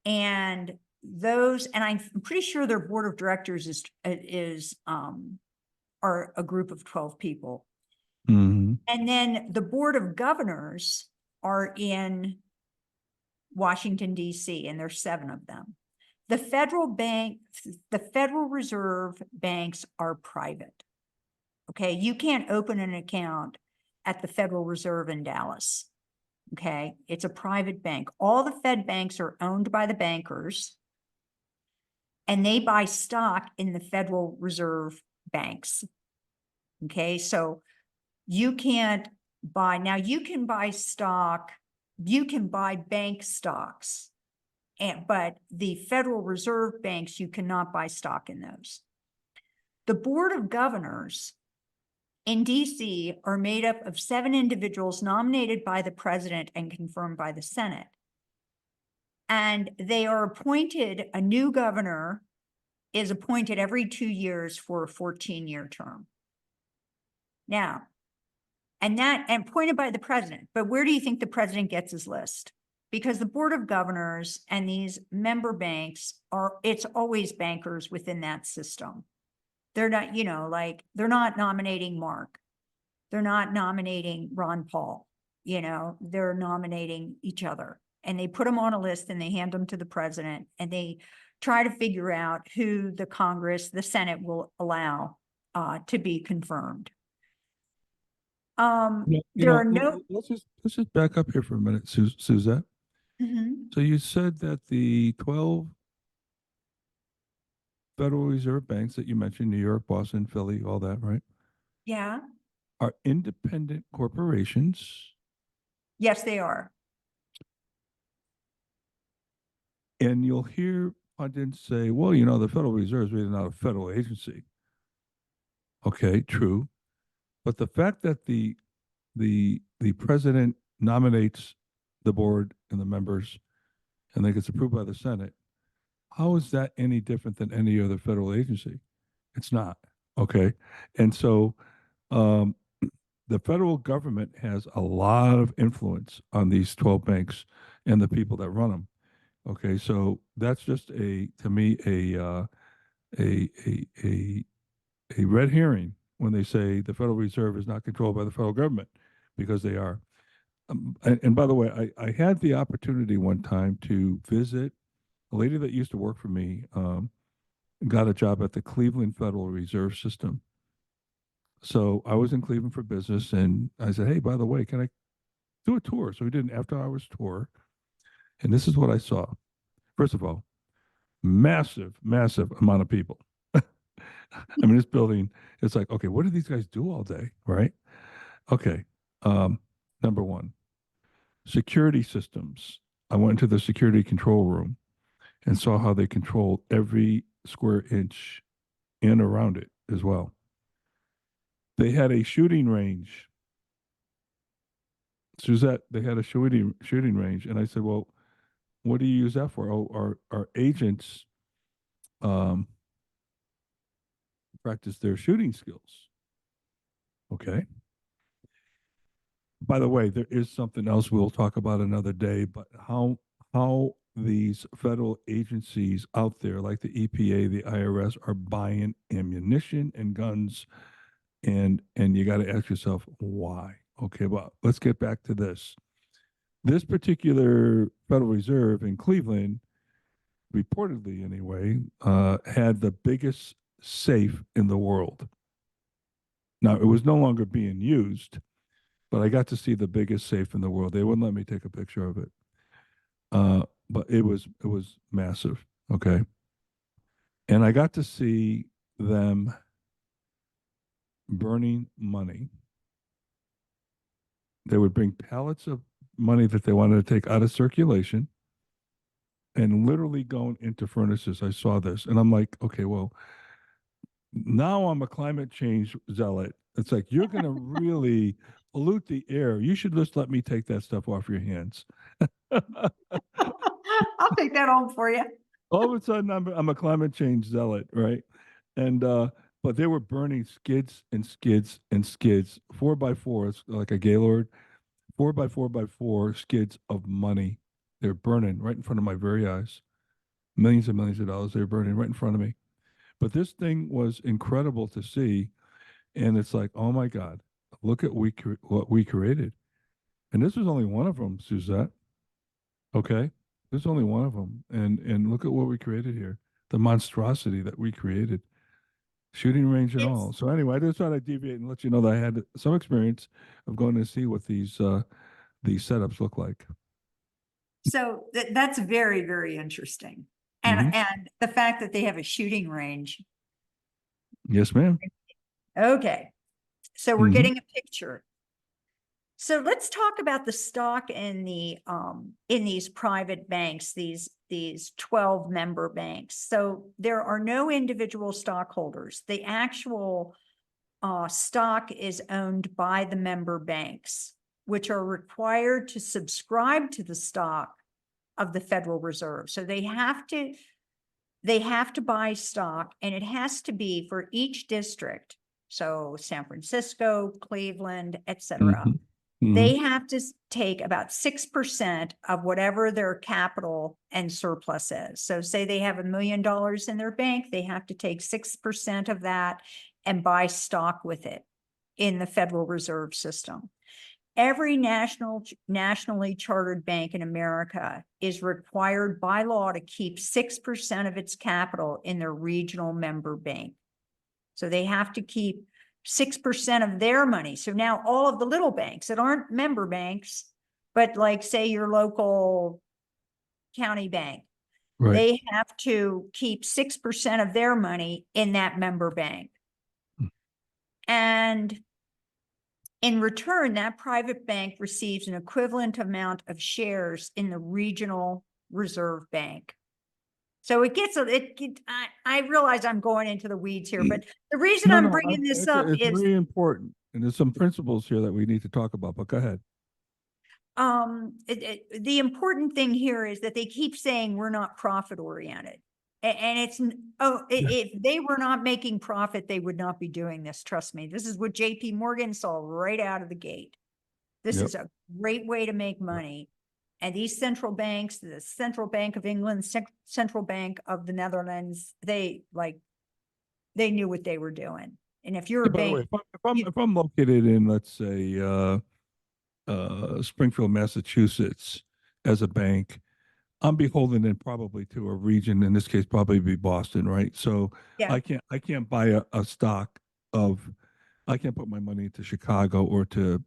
and those, and I'm pretty sure their board of directors are a group of 12 people. Mhm. And then the board of governors are in Washington, DC, and there's 7 of them. The Federal Reserve banks are private. Okay, you can't open an account at the Federal Reserve in Dallas. Okay, it's a private bank. All the Fed banks are owned by the bankers, and they buy stock in the Federal Reserve banks. Okay, so you can't buy, now you can buy stock, you can buy bank stocks. But the Federal Reserve banks, you cannot buy stock in those. The Board of Governors in DC are made up of 7 individuals nominated by the president and confirmed by the Senate. And they are appointed, a new governor is appointed every 2 years for a 14-year term. Now, and appointed by the president, but where do you think the president gets his list? Because the Board of Governors and these member banks it's always bankers within that system. They're not, they're not nominating Mark. They're not nominating Ron Paul, they're nominating each other. And they put them on a list and they hand them to the president and they try to figure out who the Congress, the Senate will allow to be confirmed. Let's just back up here for a minute, Suzette. Mhm. So you said that the 12 Federal Reserve banks that you mentioned, New York, Boston, Philly, all that, right, Yeah, are independent corporations. yes, they are. And you'll hear pundits say, well, the Federal Reserve is really not a federal agency. Okay, true. But the fact that the president nominates the board and the members and that gets approved by the Senate, how is that any different than any other federal agency? It's not. Okay. And so the federal government has a lot of influence on these 12 banks and the people that run them. Okay. So that's just to me, a red herring when they say the Federal Reserve is not controlled by the federal government, because they are. And by the way, I had the opportunity one time to visit a lady that used to work for me, got a job at the Cleveland Federal Reserve System. So I was in Cleveland for business, and I said, hey, by the way, can I do a tour? So we did an after-hours tour, and this is what I saw. First of all, massive, massive amount of people. I mean, this building, it's like, okay, what do these guys do all day, right? Okay, number one, security systems. I went into the security control room and saw how they controlled every square inch and around it as well. They had a shooting range. Suzette, they had a shooting range. And I said, well, what do you use that for? Oh, our agents practice their shooting skills. Okay. By the way, there is something else we'll talk about another day, but how these federal agencies out there, like the EPA, the IRS, are buying ammunition and guns, and you got to ask yourself why. Okay, well, let's get back to this. This particular Federal Reserve in Cleveland, reportedly anyway, had the biggest safe in the world. Now, it was no longer being used, but I got to see the biggest safe in the world. They wouldn't let me take a picture of it. But it was massive. Okay. And I got to see them burning money. They would bring pallets of money that they wanted to take out of circulation and literally going into furnaces. I saw this and I'm like, okay, well, now I'm a climate change zealot. It's like, you're going to really pollute the air. You should just let me take that stuff off your hands. I'll take that home for you. All of a sudden, I'm a climate change zealot, right? And but they were burning skids and skids and skids, 4x4s, like a Gaylord, 4x4x4 skids of money. They're burning right in front of my very eyes. Millions and millions of dollars they're burning right in front of me. But this thing was incredible to see, and it's like, oh my God, look at what we created. And this was only one of them, Suzette. Okay. There's only one of them. And look at what we created here. The monstrosity that we created. Shooting range and all. So anyway, I just thought I'd deviate and let you know that I had some experience of going to see what these setups look like. So that's very, very interesting. And the fact that they have a shooting range, Yes, ma'am. Okay, so we're Mhm. getting a picture. So let's talk about the stock in these private banks, these 12 member banks. So there are no individual stockholders. The actual stock is owned by the member banks, which are required to subscribe to the stock of the Federal Reserve. So they have to buy stock, and it has to be for each district. So San Francisco, Cleveland, etc. Mhm. Mhm. They have to take about 6% of whatever their capital and surplus is. So say they have $1 million in their bank, they have to take 6% of that and buy stock with it in the Federal Reserve System. Every nationally chartered bank in America is required by law to keep 6% of its capital in their regional member bank. So they have to keep 6% of their money. So now all of the little banks that aren't member banks, but like say your local county bank, Right. they have to keep 6% of their money in that member bank. And in return, that private bank receives an equivalent amount of shares in the regional reserve bank. So it gets, I realize I'm going into the weeds here, but the reason No, I'm no, bringing this it's, up it's is, very important. And there's some principles here that we need to talk about, but go ahead. the important thing here is that they keep saying we're not profit oriented. And it's, Yeah. if they were not making profit, they would not be doing this. Trust me. This is what JP Morgan saw right out of the gate. This Yep. is a great way to make money. And these central banks, the Central Bank of England, Central Bank of the Netherlands, they knew what they were doing. And if you're Yeah, a by the way, bank, if I'm located in, let's say, Springfield, Massachusetts, as a bank, I'm beholden in probably to a region. In this case, probably be Boston, right? So yeah, I can't buy a stock of, I can't put my money into Chicago or to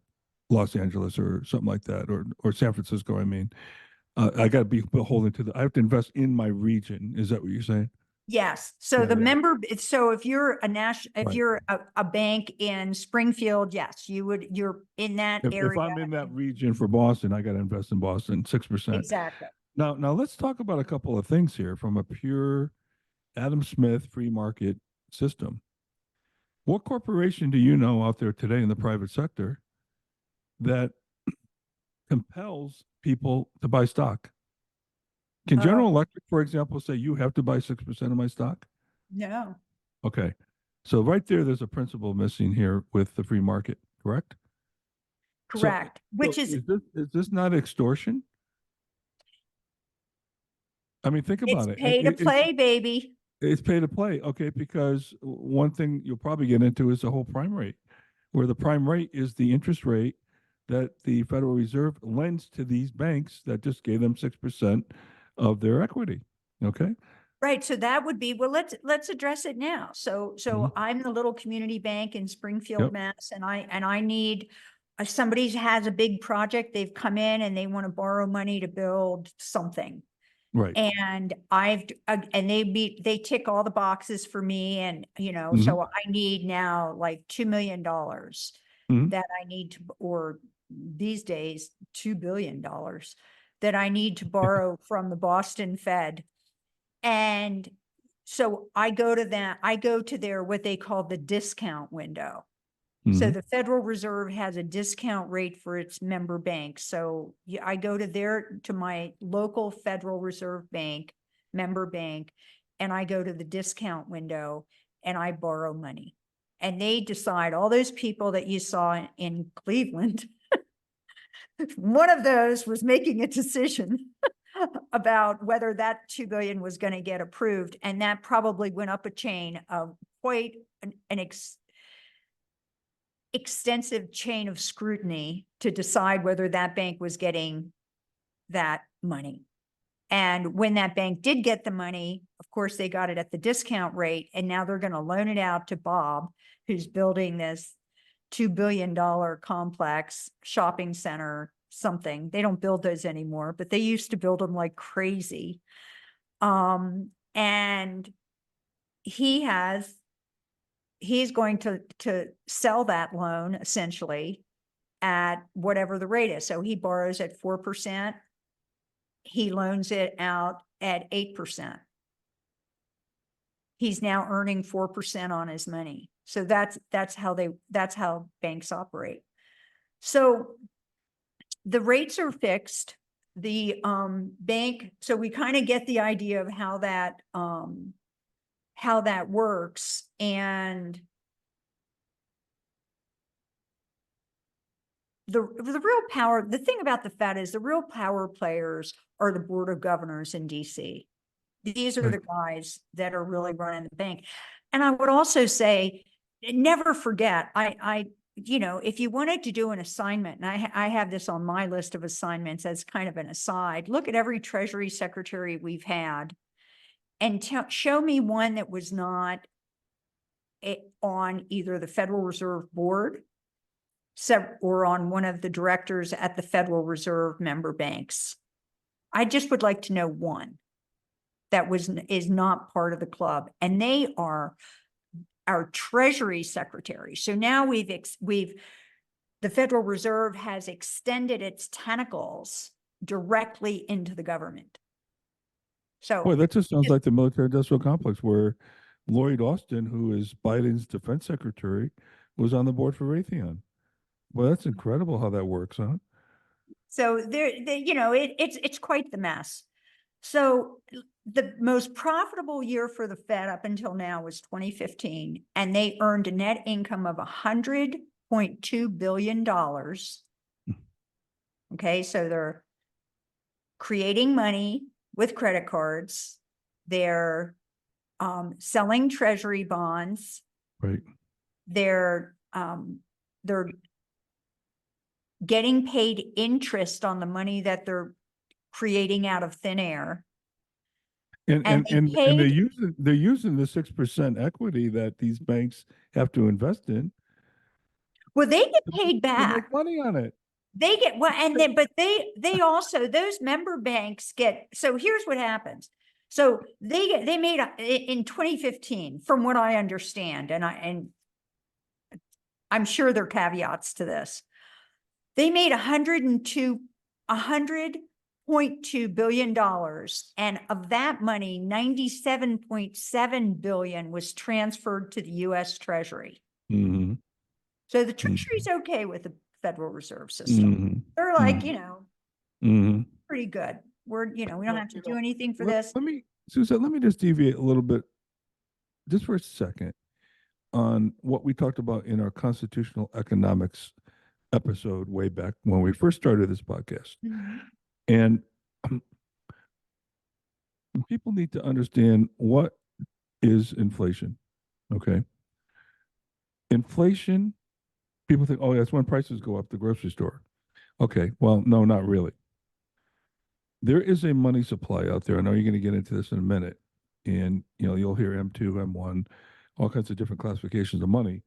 Los Angeles or something like that, or San Francisco. I mean, I got to be beholden to I have to invest in my region. Is that what you're saying? yes. So Yeah, the yeah. member, so if you're if Right. you're a bank in Springfield, yes, you're in that If area. I'm in that region for Boston, I got to invest in Boston, 6%. Exactly. Now let's talk about a couple of things here from a pure Adam Smith free market system. What corporation do you know out there today in the private sector that compels people to buy stock? Can Uh, General Electric, for example, say you have to buy 6% of my stock? no, Okay. So right there's a principle missing here with the free market, correct? So, correct. Which is, is this not extortion? I mean, think it's about it. pay to play, baby. It's pay to play, okay? Because one thing you'll probably get into is the whole prime rate, where the prime rate is the interest rate that the Federal Reserve lends to these banks that just gave them 6% of their equity. Okay. Right. So that would be, well, let's address it now. So Mhm. I'm the little community bank in Springfield, Yep. Mass, and I need, somebody has a big project, they've come in and they want to borrow money to build something. Right. And and they tick all the boxes for me. And, Hmm. so I need now like $2 million Hmm. that I need to, or these days, $2 billion that I need to borrow from the Boston Fed. And so I go to their, what they call the discount window. So Hmm. the Federal Reserve has a discount rate for its member banks. So I go to my local Federal Reserve Bank, member bank, and I go to the discount window and I borrow money. And they decide, all those people that you saw in Cleveland, one of those was making a decision about whether that 2 billion was going to get approved. And that probably went up a chain of quite an extensive chain of scrutiny to decide whether that bank was getting that money. And when that bank did get the money, of course, they got it at the discount rate. And now they're going to loan it out to Bob, who's building this $2 billion complex shopping center, something. They don't build those anymore, but they used to build them like crazy. And he has he's going to sell that loan essentially at whatever the rate is. So he borrows at 4%. He loans it out at 8%. He's now earning 4% on his money. So that's how banks operate. So the rates are fixed. The bank, so we kind of get the idea of how that works. And the real power, the thing about the Fed is the real power players are the board of governors in DC. These are the guys that are really running the bank. And I would also say, never forget, if you wanted to do an assignment, and I have this on my list of assignments as kind of an aside, look at every Treasury Secretary we've had and show me one that was not on either the Federal Reserve Board or on one of the directors at the Federal Reserve member banks. I just would like to know one that is not part of the club, and they are our Treasury Secretary. So now the Federal Reserve has extended its tentacles directly into the government. So Boy, that just sounds like the military-industrial complex, where Lloyd Austin, who is Biden's defense secretary, was on the board for Raytheon. Well, that's incredible how that works, huh? So it's quite the mess. So the most profitable year for the Fed up until now was 2015, and they earned a net income of $100.2 billion. Okay, so they're creating money with credit cards. They're selling treasury bonds. Right. They're getting paid interest on the money that they're creating out of thin air. And they're using the 6% equity that these banks have to invest in. Well, they get paid They back. make money on it. They get but they also, those member banks get, so here's what happens. So they made in 2015, from what I understand, and I'm sure there are caveats to this. They made $100.2 billion. And of that money, 97.7 billion was transferred to the US Treasury. Mm-hmm. So the Treasury's okay with the Federal Reserve System. Mm-hmm. They're like, Mm-hmm. pretty good. We don't have to do anything for this. Suzette, let me just deviate a little bit, just for a second, on what we talked about in our constitutional economics episode way back when we first started this podcast. Mm-hmm. And people need to understand what is inflation. Okay. Inflation, people think, oh, that's when prices go up at the grocery store. Okay. Well, no, not really. There is a money supply out there. I know you're going to get into this in a minute. And, you'll hear M2, M1, all kinds of different classifications of money.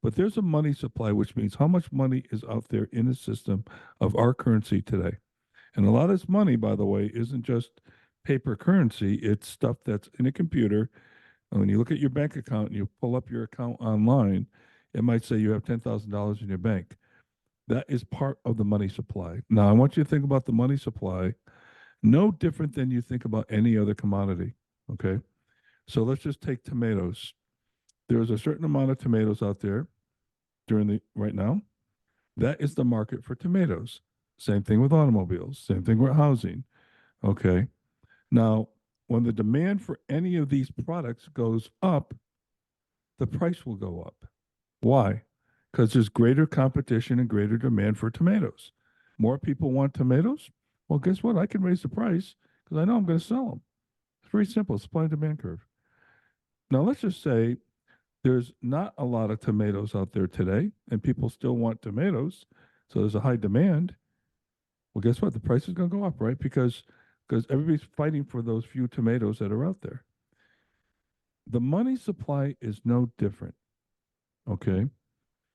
But there's a money supply, which means how much money is out there in the system of our currency today. And a lot of this money, by the way, isn't just paper currency. It's stuff that's in a computer. And when you look at your bank account and you pull up your account online, it might say you have $10,000 in your bank. That is part of the money supply. Now, I want you to think about the money supply no different than you think about any other commodity. Okay. So let's just take tomatoes. There's a certain amount of tomatoes out there right now. That is the market for tomatoes. Same thing with automobiles. Same thing with housing. Okay. Now, when the demand for any of these products goes up, the price will go up. Why? Because there's greater competition and greater demand for tomatoes. More people want tomatoes. Well, guess what? I can raise the price because I know I'm going to sell them. It's very simple. Supply and demand curve. Now, let's just say there's not a lot of tomatoes out there today, and people still want tomatoes. So there's a high demand. Well, guess what? The price is going to go up, right? Because everybody's fighting for those few tomatoes that are out there. The money supply is no different. Okay.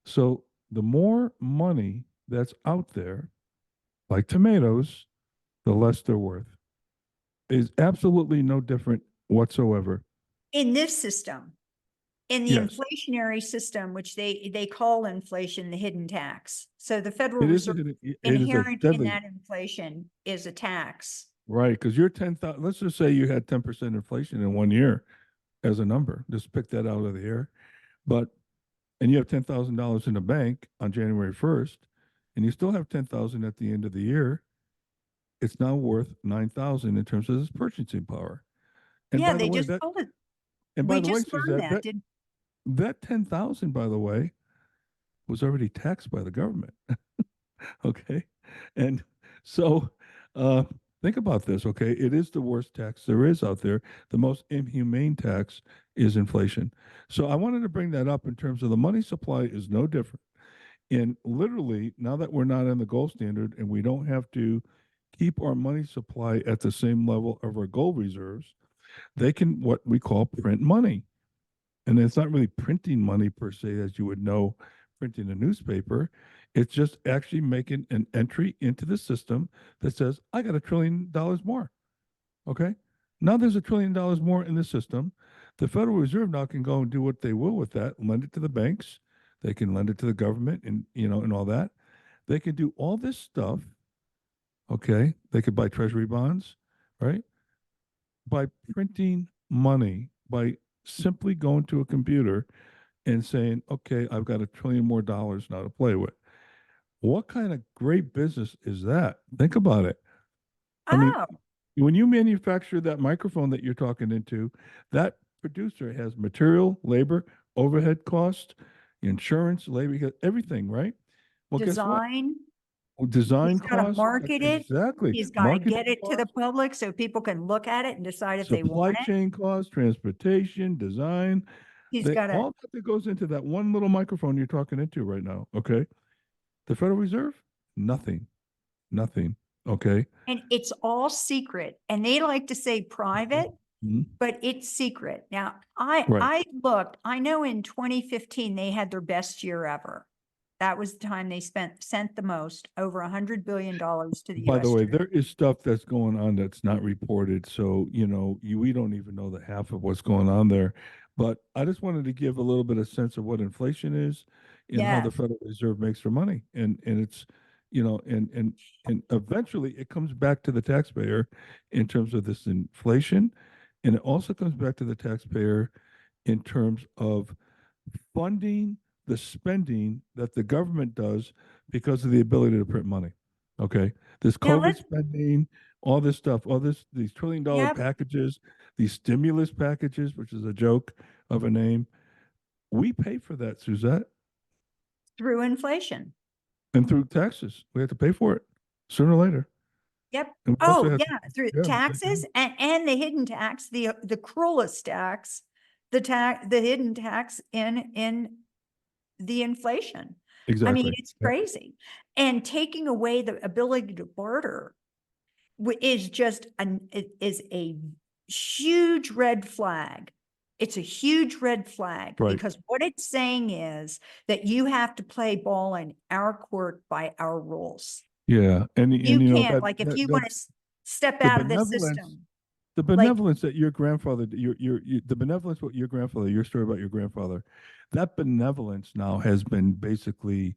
So the more money that's out there, like tomatoes, the less they're worth. Is absolutely no different whatsoever. In this system. in the Yes, inflationary system, which they call inflation the hidden tax. So the Federal it is. Reserve It is a inherent in deadly, that inflation is a tax. right? Because you're 10,000. Let's just say you had 10% inflation in 1 year as a number. Just pick that out of the air. But and you have $10,000 in the bank on January 1st, and you still have 10,000 at the end of the year. It's now worth 9,000 in terms of its purchasing power. And Yeah, by the they way, just told it. by We the way, just learned Suzette, that, did that 10,000, by the way, was already taxed by the government. Okay. And so uh, think about this. Okay. It is the worst tax there is out there. The most inhumane tax is inflation. So I wanted to bring that up in terms of the money supply is no different. And literally, now that we're not in the gold standard and we don't have to keep our money supply at the same level of our gold reserves, they can what we call print money. And it's not really printing money per se, as you would know, printing a newspaper. It's just actually making an entry into the system that says, I got $1 trillion more. Okay. Now there's $1 trillion more in the system. The Federal Reserve now can go and do what they will with that, lend it to the banks. They can lend it to the government and, and all that. They can do all this stuff. Okay. They could buy treasury bonds, right? By printing money, by simply going to a computer and saying, okay, I've got $1 trillion more now to play with. What kind of great business is that? Think about it. I mean, Oh, when you manufacture that microphone that you're talking into, that producer has material, labor, overhead cost, insurance, labor, everything, right? Well, guess what? design. Design He's got to costs, market it. exactly. He's got to Marketing get it to the costs, public so people can look at it and decide if they supply want it. chain costs, transportation, design, He's got to, all that goes into that one little microphone you're talking into right now. Okay. The Federal Reserve, nothing, nothing. Okay. and it's all secret. And they like to say private, Mhm. but it's secret. Now, Right. I looked, I know in 2015, they had their best year ever. That was the time they sent the most, over $100 billion to the By the US. way, there is stuff that's going on that's not reported. So, we don't even know the half of what's going on there. But I just wanted to give a little bit of sense of what inflation is and how the Yes, Federal Reserve makes their money. And it's, and eventually it comes back to the taxpayer in terms of this inflation. And it also comes back to the taxpayer in terms of funding the spending that the government does because of the ability to print money. Okay. This now COVID spending, all this stuff, these $1 trillion yep, packages, these stimulus packages, which is a joke of a name. We pay for that, Suzette, through inflation. and through taxes. We have to pay for it sooner or later. Yep. And we also Oh, have yeah, through yeah, taxes and the hidden tax, the cruelest tax, the hidden tax in the inflation. I mean, exactly. it's Yeah. crazy. And taking away the ability to barter is just is a huge red flag. It's a huge red flag Right. because what it's saying is that you have to play ball in our court by our rules. Yeah. And You can't, that, like, if that, you that want to step the out of this benevolence system, the like, benevolence that your grandfather the benevolence what your grandfather your story about your grandfather, that benevolence now has been basically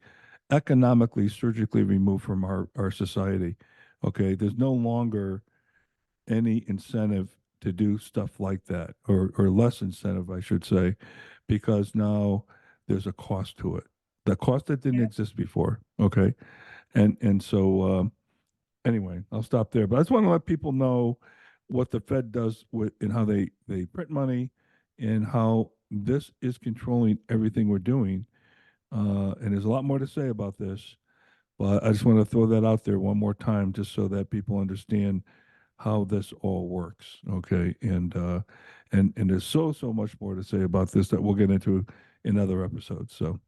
economically surgically removed from our society. Okay, there's no longer any incentive to do stuff like that, or less incentive, I should say, because now there's a cost to it, the cost that didn't yeah. exist before. Okay. And so anyway, I'll stop there. But I just want to let people know what the Fed does with and how they print money and how this is controlling everything we're doing. And there's a lot more to say about this, but I just want to throw that out there one more time, just so that people understand how this all works. Okay, and there's so much more to say about this that we'll get into in other episodes. So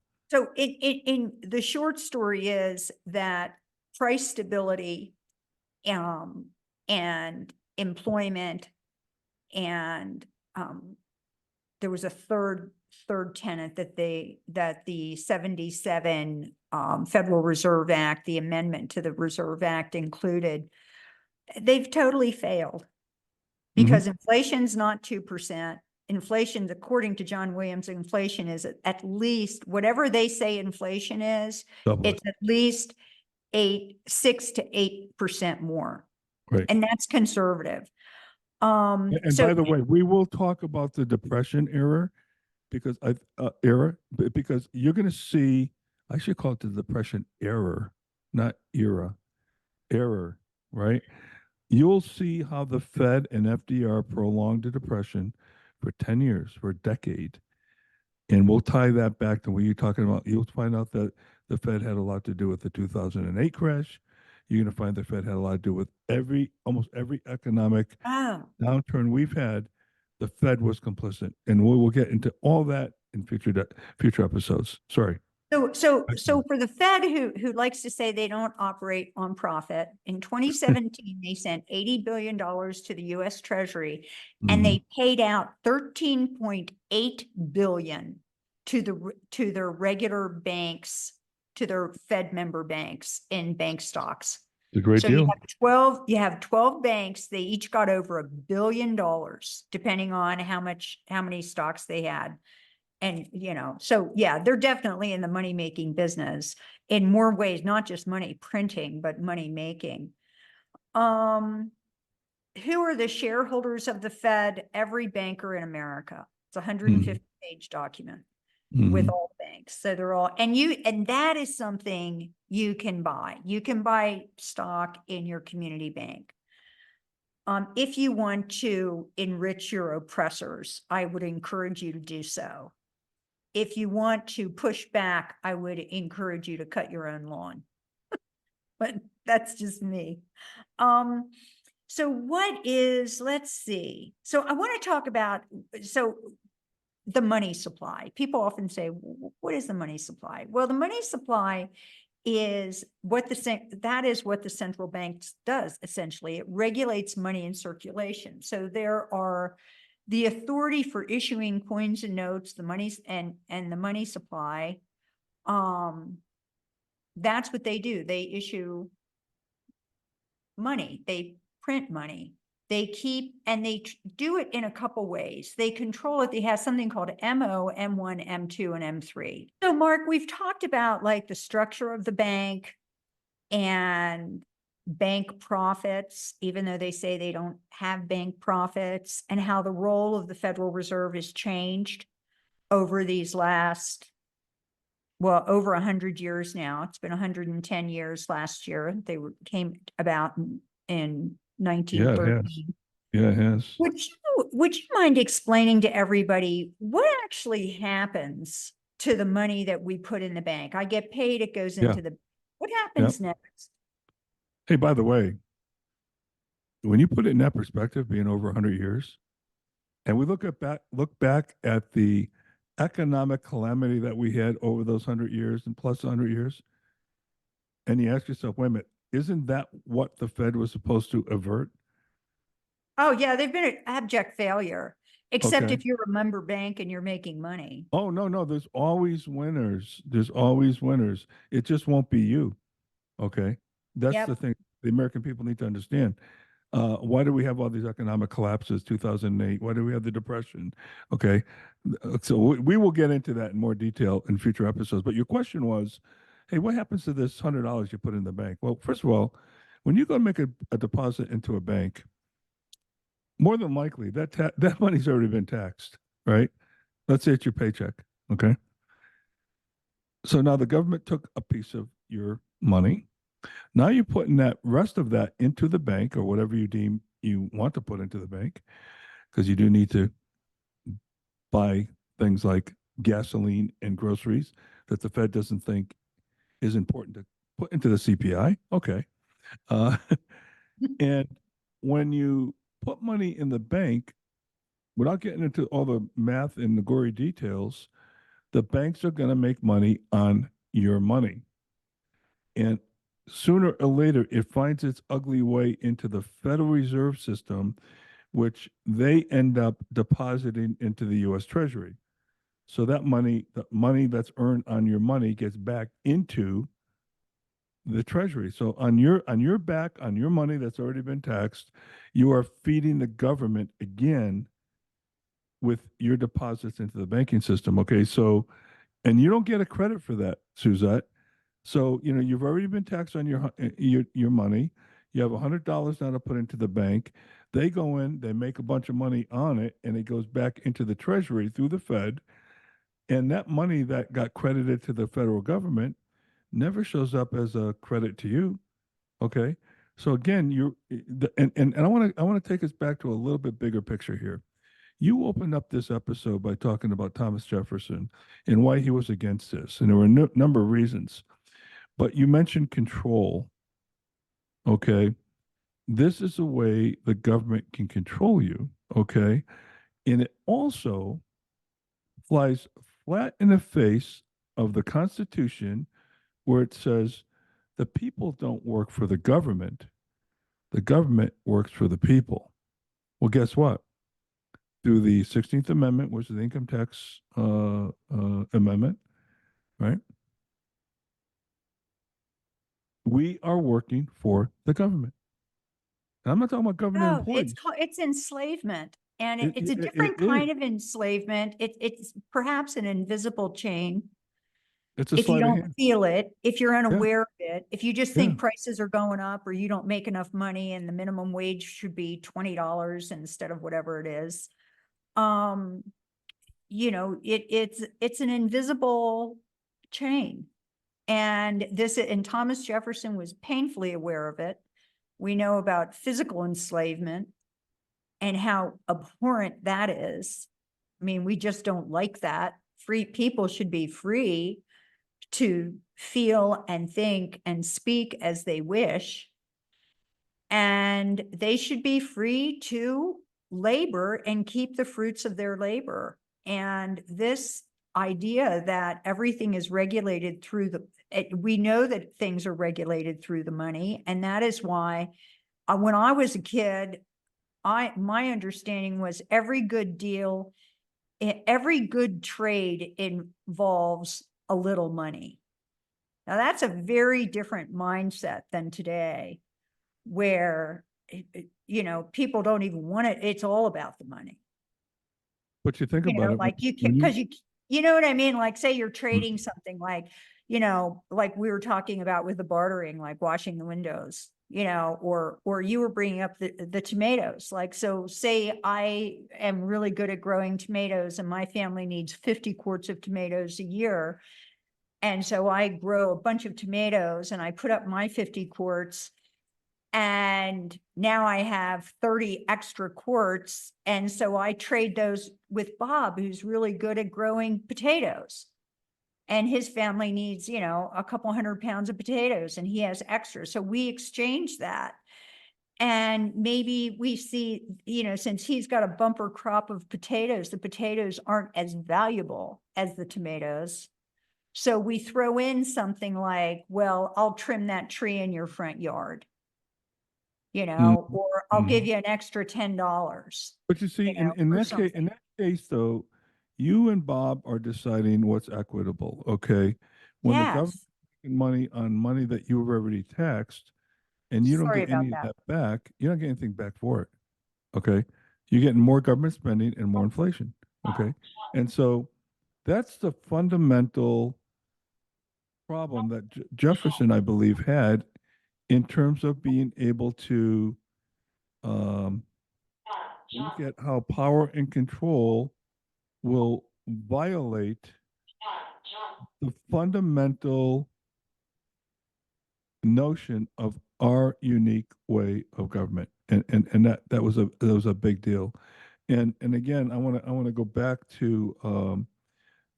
in the short story is that price stability, and employment and, there was a third tenet that the 77, Federal Reserve Act, the amendment to the Reserve Act included, they've totally failed Mhm. because inflation's not 2%. inflation, according to John Williams, inflation is at least, whatever they say inflation is, Double it. it's at least 6 to 8% more. Right. And that's conservative. And So by the way, we will talk about the Depression era because because you're going to see. I should call it the Depression error, not era. Error, right? You'll see how the Fed and FDR prolonged the Depression for 10 years, for a decade. And we'll tie that back to what you're talking about. You'll find out that the Fed had a lot to do with the 2008 crash. You're going to find the Fed had a lot to do with almost every economic oh, downturn we've had. The Fed was complicit, and we will get into all that in future episodes. Sorry. So for the Fed, who likes to say they don't operate on profit, in 2017 they sent $80 billion to the U.S. Treasury, and they paid out 13.8 billion to their regular banks, to their Fed member banks in bank stocks. It's a great So deal. you have 12 banks. They each got over $1 billion, depending on how many stocks they had. And, so yeah, they're definitely in the money making business in more ways, not just money printing, but money making. Who are the shareholders of the Fed? Every banker in America. It's a 150-page document with all banks. So they're all, and that is something you can buy. You can buy stock in your community bank. If you want to enrich your oppressors, I would encourage you to do so. If you want to push back, I would encourage you to cut your own lawn. But that's just me. So let's see. So I want to talk about, the money supply. People often say, what is the money supply? Well, the money supply is what the central bank does, essentially. It regulates money in circulation. So there are the authority for issuing coins and notes, the monies and the money supply. That's what they do. They issue money. They print money. They do it in a couple ways. They control it. They have something called MO, M1, M2, and M3. So Mark, we've talked about like the structure of the bank and bank profits, even though they say they don't have bank profits, and how the role of the Federal Reserve has changed over these over 100 years now. It's been 110 years last year. They came about in 1913. Yeah, it has. Would you mind explaining to everybody what actually happens to the money that we put in the bank? I get paid, it goes into what happens next? Hey, by the way, when you put it in that perspective, being over 100 years, and we look back at the economic calamity that we had over those 100 years and plus 100 years, and you ask yourself, wait a minute, isn't that what the Fed was supposed to avert? Oh yeah, they've been an abject failure, except Okay. if you're a member bank and you're making money. Oh, no, there's always winners. There's always winners. It just won't be you. Okay. That's the thing the American people need to understand. Why do we have all these economic collapses, 2008? Why do we have the Depression? Okay. So we will get into that in more detail in future episodes. But your question was, hey, what happens to this $100 you put in the bank? Well, first of all, when you go make a deposit into a bank, more than likely that money's already been taxed, right? Let's say it's your paycheck. Okay. So now the government took a piece of your money. Now you're putting that rest of that into the bank or whatever you deem you want to put into the bank, because you do need to buy things like gasoline and groceries that the Fed doesn't think is important to put into the CPI. Okay. And when you put money in the bank, without getting into all the math and the gory details, the banks are going to make money on your money. And sooner or later, it finds its ugly way into the Federal Reserve System, which they end up depositing into the U.S. Treasury. So that money, the money that's earned on your money, gets back into the Treasury. So on your back, on your money that's already been taxed, you are feeding the government again with your deposits into the banking system. Okay, so and you don't get a credit for that, Suzette. So you've already been taxed on your money. You have $100 now to put into the bank. They go in, they make a bunch of money on it, and it goes back into the Treasury through the Fed. And that money that got credited to the federal government never shows up as a credit to you. Okay. So again, and I want to take us back to a little bit bigger picture here. You opened up this episode by talking about Thomas Jefferson and why he was against this, and there were a number of reasons. But you mentioned control. Okay, this is a way the government can control you. Okay, and it also flies flat in the face of the Constitution, where it says the people don't work for the government works for the people. Well, guess what? Through the 16th Amendment, which is the income tax amendment, right? We are working for the government. And I'm not talking about government No, employees. it's enslavement, and It, it's a it, different it kind is. of enslavement. It's perhaps an invisible chain. It's a If you sleight of don't hand. feel it, if you're Yeah, unaware of it, if you just yeah. think prices are going up or you don't make enough money and the minimum wage should be $20 instead of whatever it is. Um, it's an invisible chain. And Thomas Jefferson was painfully aware of it. We know about physical enslavement and how abhorrent that is. I mean, we just don't like that. Free people should be free to feel and think and speak as they wish. And they should be free to labor and keep the fruits of their labor. And this idea that everything is regulated through we know that things are regulated through the money. And that is why when I was a kid, my understanding was every good deal, every good trade involves a little money. Now that's a very different mindset than today, where, people don't even want it. It's all about the money. But you think about it Like you can, when because you know what I mean? Like say you're Mm. trading something like, like we were talking about with the bartering, like washing the windows, or you were bringing up the tomatoes. Like, so say I am really good at growing tomatoes and my family needs 50 quarts of tomatoes a year. And so I grow a bunch of tomatoes and I put up my 50 quarts. And now I have 30 extra quarts. And so I trade those with Bob, who's really good at growing potatoes. And his family needs, a couple 100 pounds of potatoes and he has extra. So we exchange that. And maybe we see, since he's got a bumper crop of potatoes, the potatoes aren't as valuable as the tomatoes. So we throw in something like, well, I'll trim that tree in your front yard, Mm, or I'll give mm. you an extra $10, But you see, in or that case, something. though, you and Bob are deciding what's equitable. Okay, when the government Yes. making money on money that you've already taxed, and you don't Sorry get about any of that. that back, you don't get anything back for it. Okay, you're getting more government spending and more inflation. Okay, and so that's the fundamental problem that Jefferson, I believe, had in terms of being able to um, look at how power and control will violate the fundamental notion of our unique way of government. And that was a big deal. And again, I want to go back to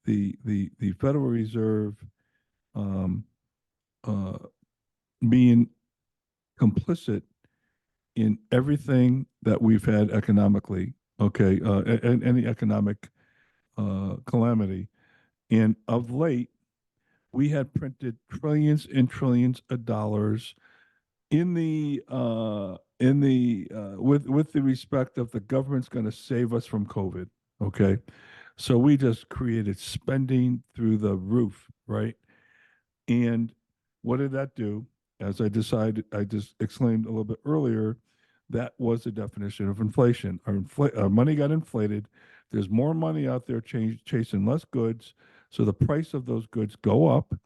the Federal Reserve um, uh, being complicit in everything that we've had economically. Okay, and any economic calamity. And of late, we had printed trillions and trillions of dollars with the respect of the government's going to save us from COVID. Okay, so we just created spending through the roof, right? And what did that do? As I just exclaimed a little bit earlier, that was the definition of inflation. Our money got inflated. There's more money out there chasing less goods. So the price of those goods go up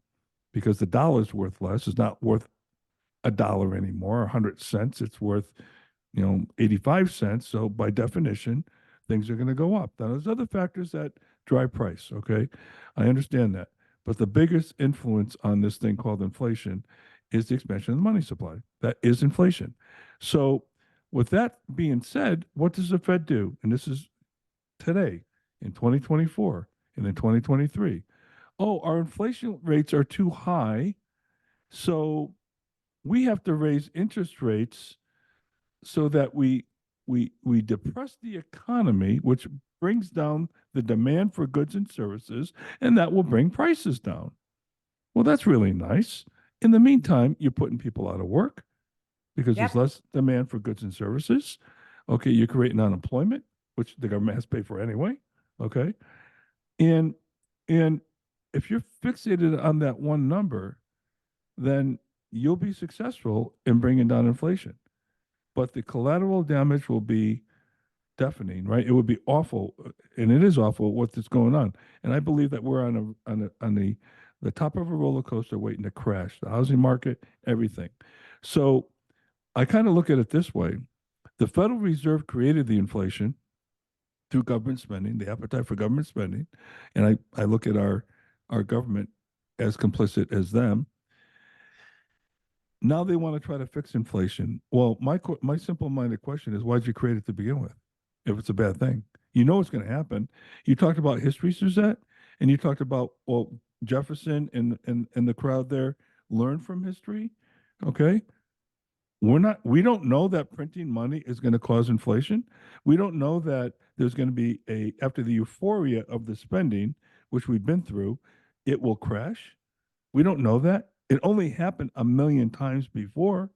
because the dollar's worth less. It's not worth a dollar anymore, 100 cents. It's worth, 85 cents. So by definition, things are going to go up. Now, there's other factors that drive price. Okay. I understand that. But the biggest influence on this thing called inflation is the expansion of the money supply. That is inflation. So, with that being said, what does the Fed do? And this is today in 2024 and in 2023. Oh, our inflation rates are too high. So we have to raise interest rates so that we depress the economy, which brings down the demand for goods and services, and that will bring prices down. Well, that's really nice. In the meantime, you're putting people out of work because Yep. there's less demand for goods and services. Okay, you're creating unemployment, which the government has to pay for anyway. Okay. And and if you're fixated on that one number, then you'll be successful in bringing down inflation. But the collateral damage will be deafening, right? It would be awful, and it is awful what's going on. And I believe that we're on the top of a roller coaster waiting to crash. The housing market, everything. So I kind of look at it this way: the Federal Reserve created the inflation through government spending, the appetite for government spending, and I look at our government as complicit as them. Now they want to try to fix inflation. Well, my simple-minded question is, why'd you create it to begin with? If it's a bad thing, you know what's going to happen. You talked about history, Suzette, and you talked about, well, Jefferson and the crowd there learned from history. Okay, we don't know that printing money is going to cause inflation. We don't know that there's going to be after the euphoria of the spending, which we've been through, it will crash. We don't know that. It only happened a million times before,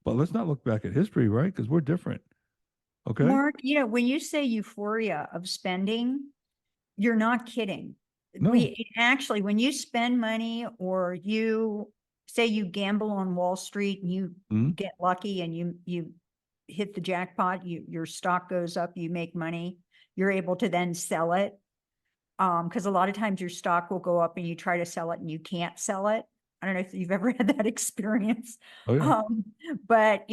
but let's not look back at history, right? Because we're different. Okay. Mark, when you say euphoria of spending, you're not kidding. No. Actually, when you spend money or you say you gamble on Wall Street and you Mhm. get lucky and you hit the jackpot, your stock goes up, you make money, you're able to then sell it. Because a lot of times your stock will go up and you try to sell it and you can't sell it. I don't know if you've ever had that experience. Oh yeah. But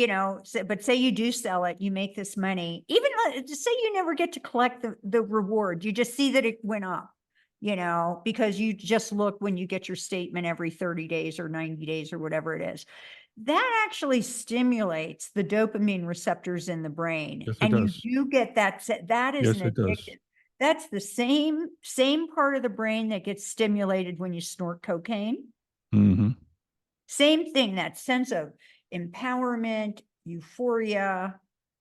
but say you do sell it, you make this money, even just say you never get to collect the reward. You just see that it went up, because you just look when you get your statement every 30 days or 90 days or whatever it is. That actually stimulates the dopamine receptors in the brain. Yes, it And does. you do get that is Yes, an it does. addiction. That's the same part of the brain that gets stimulated when you snort cocaine. Mm-hmm. Same thing, that sense of empowerment, euphoria,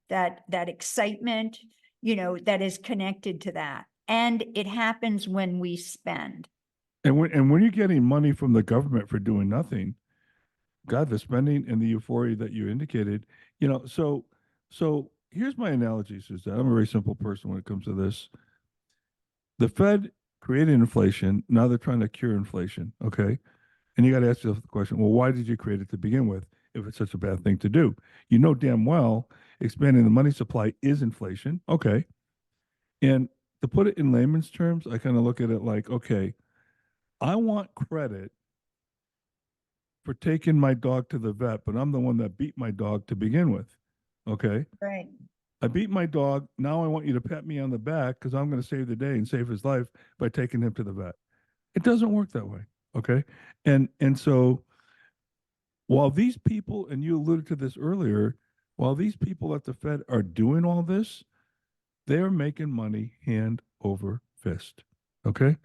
that excitement, that is connected to that. And it happens when we spend. And when you're getting money from the government for doing nothing, God, the spending and the euphoria that you indicated, so here's my analogy, Suzette. I'm a very simple person when it comes to this. The Fed created inflation. Now they're trying to cure inflation. Okay. And you got to ask yourself the question, well, why did you create it to begin with if it's such a bad thing to do? You know damn well expanding the money supply is inflation. Okay. And to put it in layman's terms, I kind of look at it like, okay, I want credit for taking my dog to the vet, but I'm the one that beat my dog to begin with. Okay. Right. I beat my dog. Now I want you to pat me on the back because I'm going to save the day and save his life by taking him to the vet. It doesn't work that way. Okay. And so while these people, and you alluded to this earlier, while these people at the Fed are doing all this, they're making money hand over fist. Okay.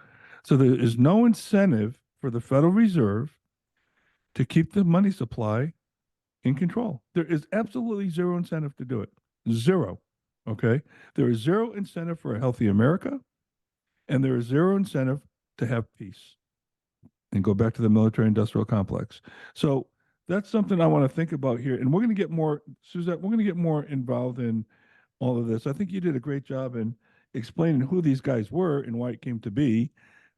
So there is no incentive for the Federal Reserve to keep the money supply in control. There is absolutely zero incentive to do it. Zero. Okay. There is zero incentive for a healthy America, and there is zero incentive to have peace and go back to the military industrial complex. So that's something I want to think about here. And we're going to get more, Suzette, we're going to get more involved in all of this. I think you did a great job in explaining who these guys were and why it came to be,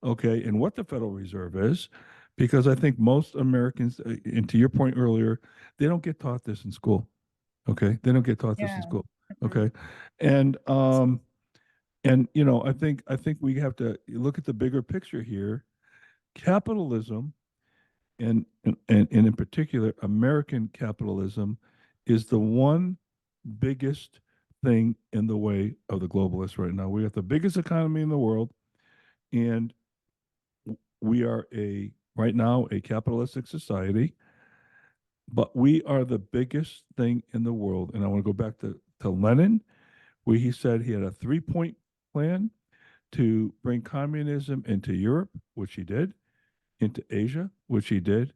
okay, and what the Federal Reserve is, because I think most Americans, and to your point earlier, they don't get taught this in school. Okay. They don't get taught this in Yeah. school. Okay. And And I think we have to look at the bigger picture here. Capitalism, and in particular American capitalism, is the one biggest thing in the way of the globalists right now. We have the biggest economy in the world, and we are right now a capitalistic society, but we are the biggest thing in the world. And I want to go back to Lenin, where he said he had a 3-point plan to bring communism into Europe, which he did, into Asia, which he did,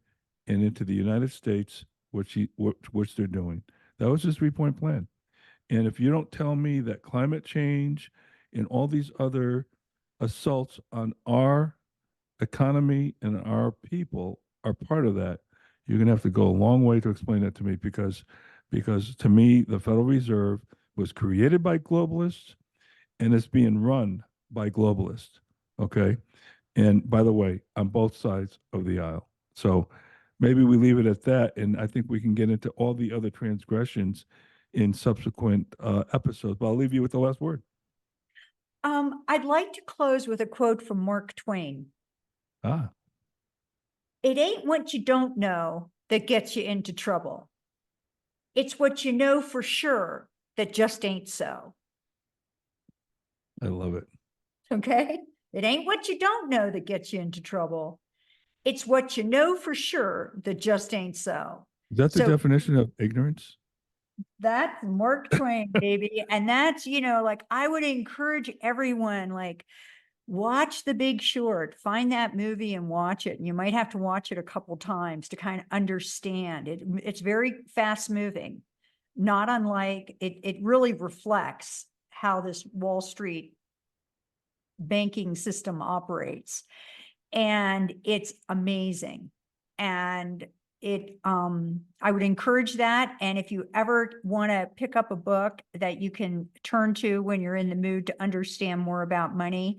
and into the United States, which they're doing. That was his 3-point plan. And if you don't tell me that climate change and all these other assaults on our economy and our people are part of that, you're going to have to go a long way to explain that to me, because to me, the Federal Reserve was created by globalists and it's being run by globalists. Okay. And by the way, on both sides of the aisle. So maybe we leave it at that. And I think we can get into all the other transgressions in subsequent episodes. But I'll leave you with the last word. I'd like to close with a quote from Mark Twain. Ah, It ain't what you don't know that gets you into trouble. It's what you know for sure that just ain't so. I love it. Okay? It ain't what you don't know that gets you into trouble. It's what you know for sure that just ain't so. Is that the So- definition of ignorance? That's Mark Twain, baby. And that's, like, I would encourage everyone, like, watch The Big Short, find that movie and watch it. And you might have to watch it a couple times to kind of understand it. It's very fast moving, not unlike it really reflects how this Wall Street banking system operates. And it's amazing. And I would encourage that. And if you ever want to pick up a book that you can turn to when you're in the mood to understand more about money,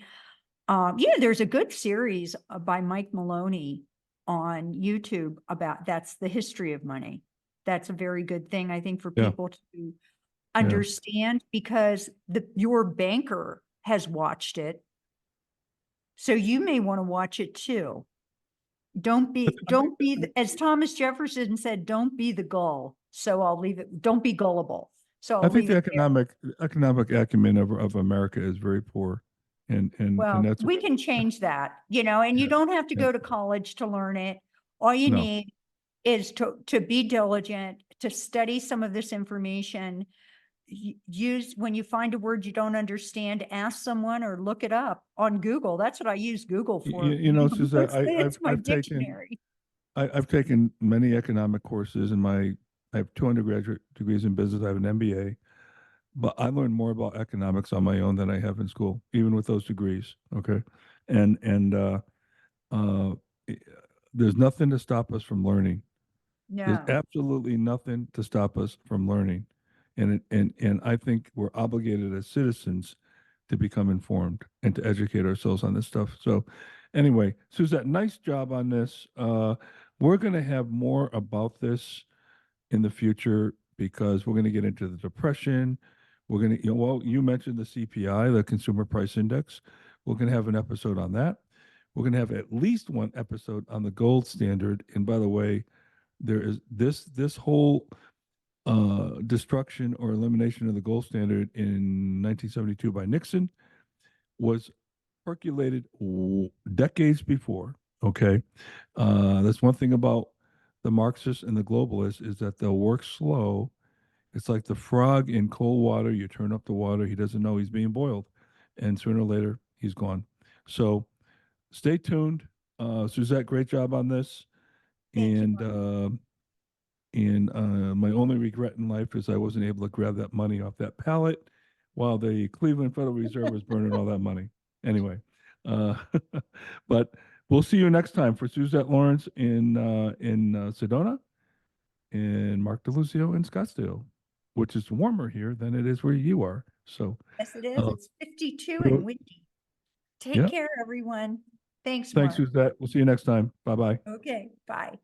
there's a good series by Mike Maloney on YouTube that's the history of money. That's a very good thing, I think, for Yeah. people to understand, because your banker has watched it. So you may want to watch it too. Don't be, as Thomas Jefferson said, don't be the gull. So I'll leave it. Don't be gullible. So I I'll think leave the it there. economic acumen of America is very poor. And Well, that's we can change that, and you don't have to go to college to learn it. All you No. need is to be diligent, to study some of this information. Use, when you find a word you don't understand, ask someone or look it up on Google. That's what I use Google for. Suzette, It's my I've taken dictionary. I've taken many economic courses I have 2 undergraduate degrees in business. I have an MBA, but I learned more about economics on my own than I have in school, even with those degrees. Okay. And uh, there's nothing to stop us from learning. There's No, absolutely nothing to stop us from learning. And I think we're obligated as citizens to become informed and to educate ourselves on this stuff. So anyway, Suzette, nice job on this. We're going to have more about this in the future, because we're going to get into the depression. We're going to, well, you mentioned the CPI, the Consumer Price Index. We're going to have an episode on that. We're going to have at least one episode on the gold standard. And by the way, there is this whole destruction or elimination of the gold standard in 1972 by Nixon was percolated decades before. Okay. That's one thing about the Marxists and the globalists, is that they'll work slow. It's like the frog in cold water. You turn up the water, he doesn't know he's being boiled, and sooner or later he's gone. So stay tuned. Suzette, great job on this. Thank you, And my only regret in life is I wasn't able to grab that money off that pallet while the Cleveland Federal Reserve was burning all that money. Anyway, but we'll see you next time. For Suzette Lawrence in Sedona, and Mark DeLuzio in Scottsdale, which is warmer here than it is where you are. So yes, it is. It's 52 well, and windy. Take yeah. care, everyone. Thanks, thanks, Mark. Suzette. We'll see you next time. Bye-bye. Okay, bye.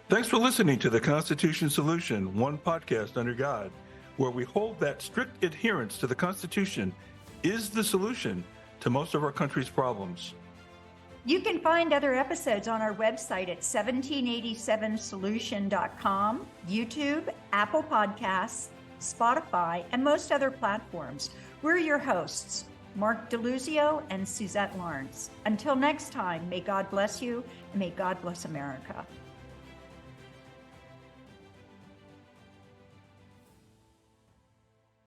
Thanks for listening to the Constitution Solution, one podcast under God. where we hold that strict adherence to the Constitution is the solution to most of our country's problems. You can find other episodes on our website at 1787solution.com, YouTube, Apple Podcasts, Spotify, and most other platforms. We're your hosts, Mark DeLuzio and Suzette Lawrence. Until next time, may God bless you and may God bless America.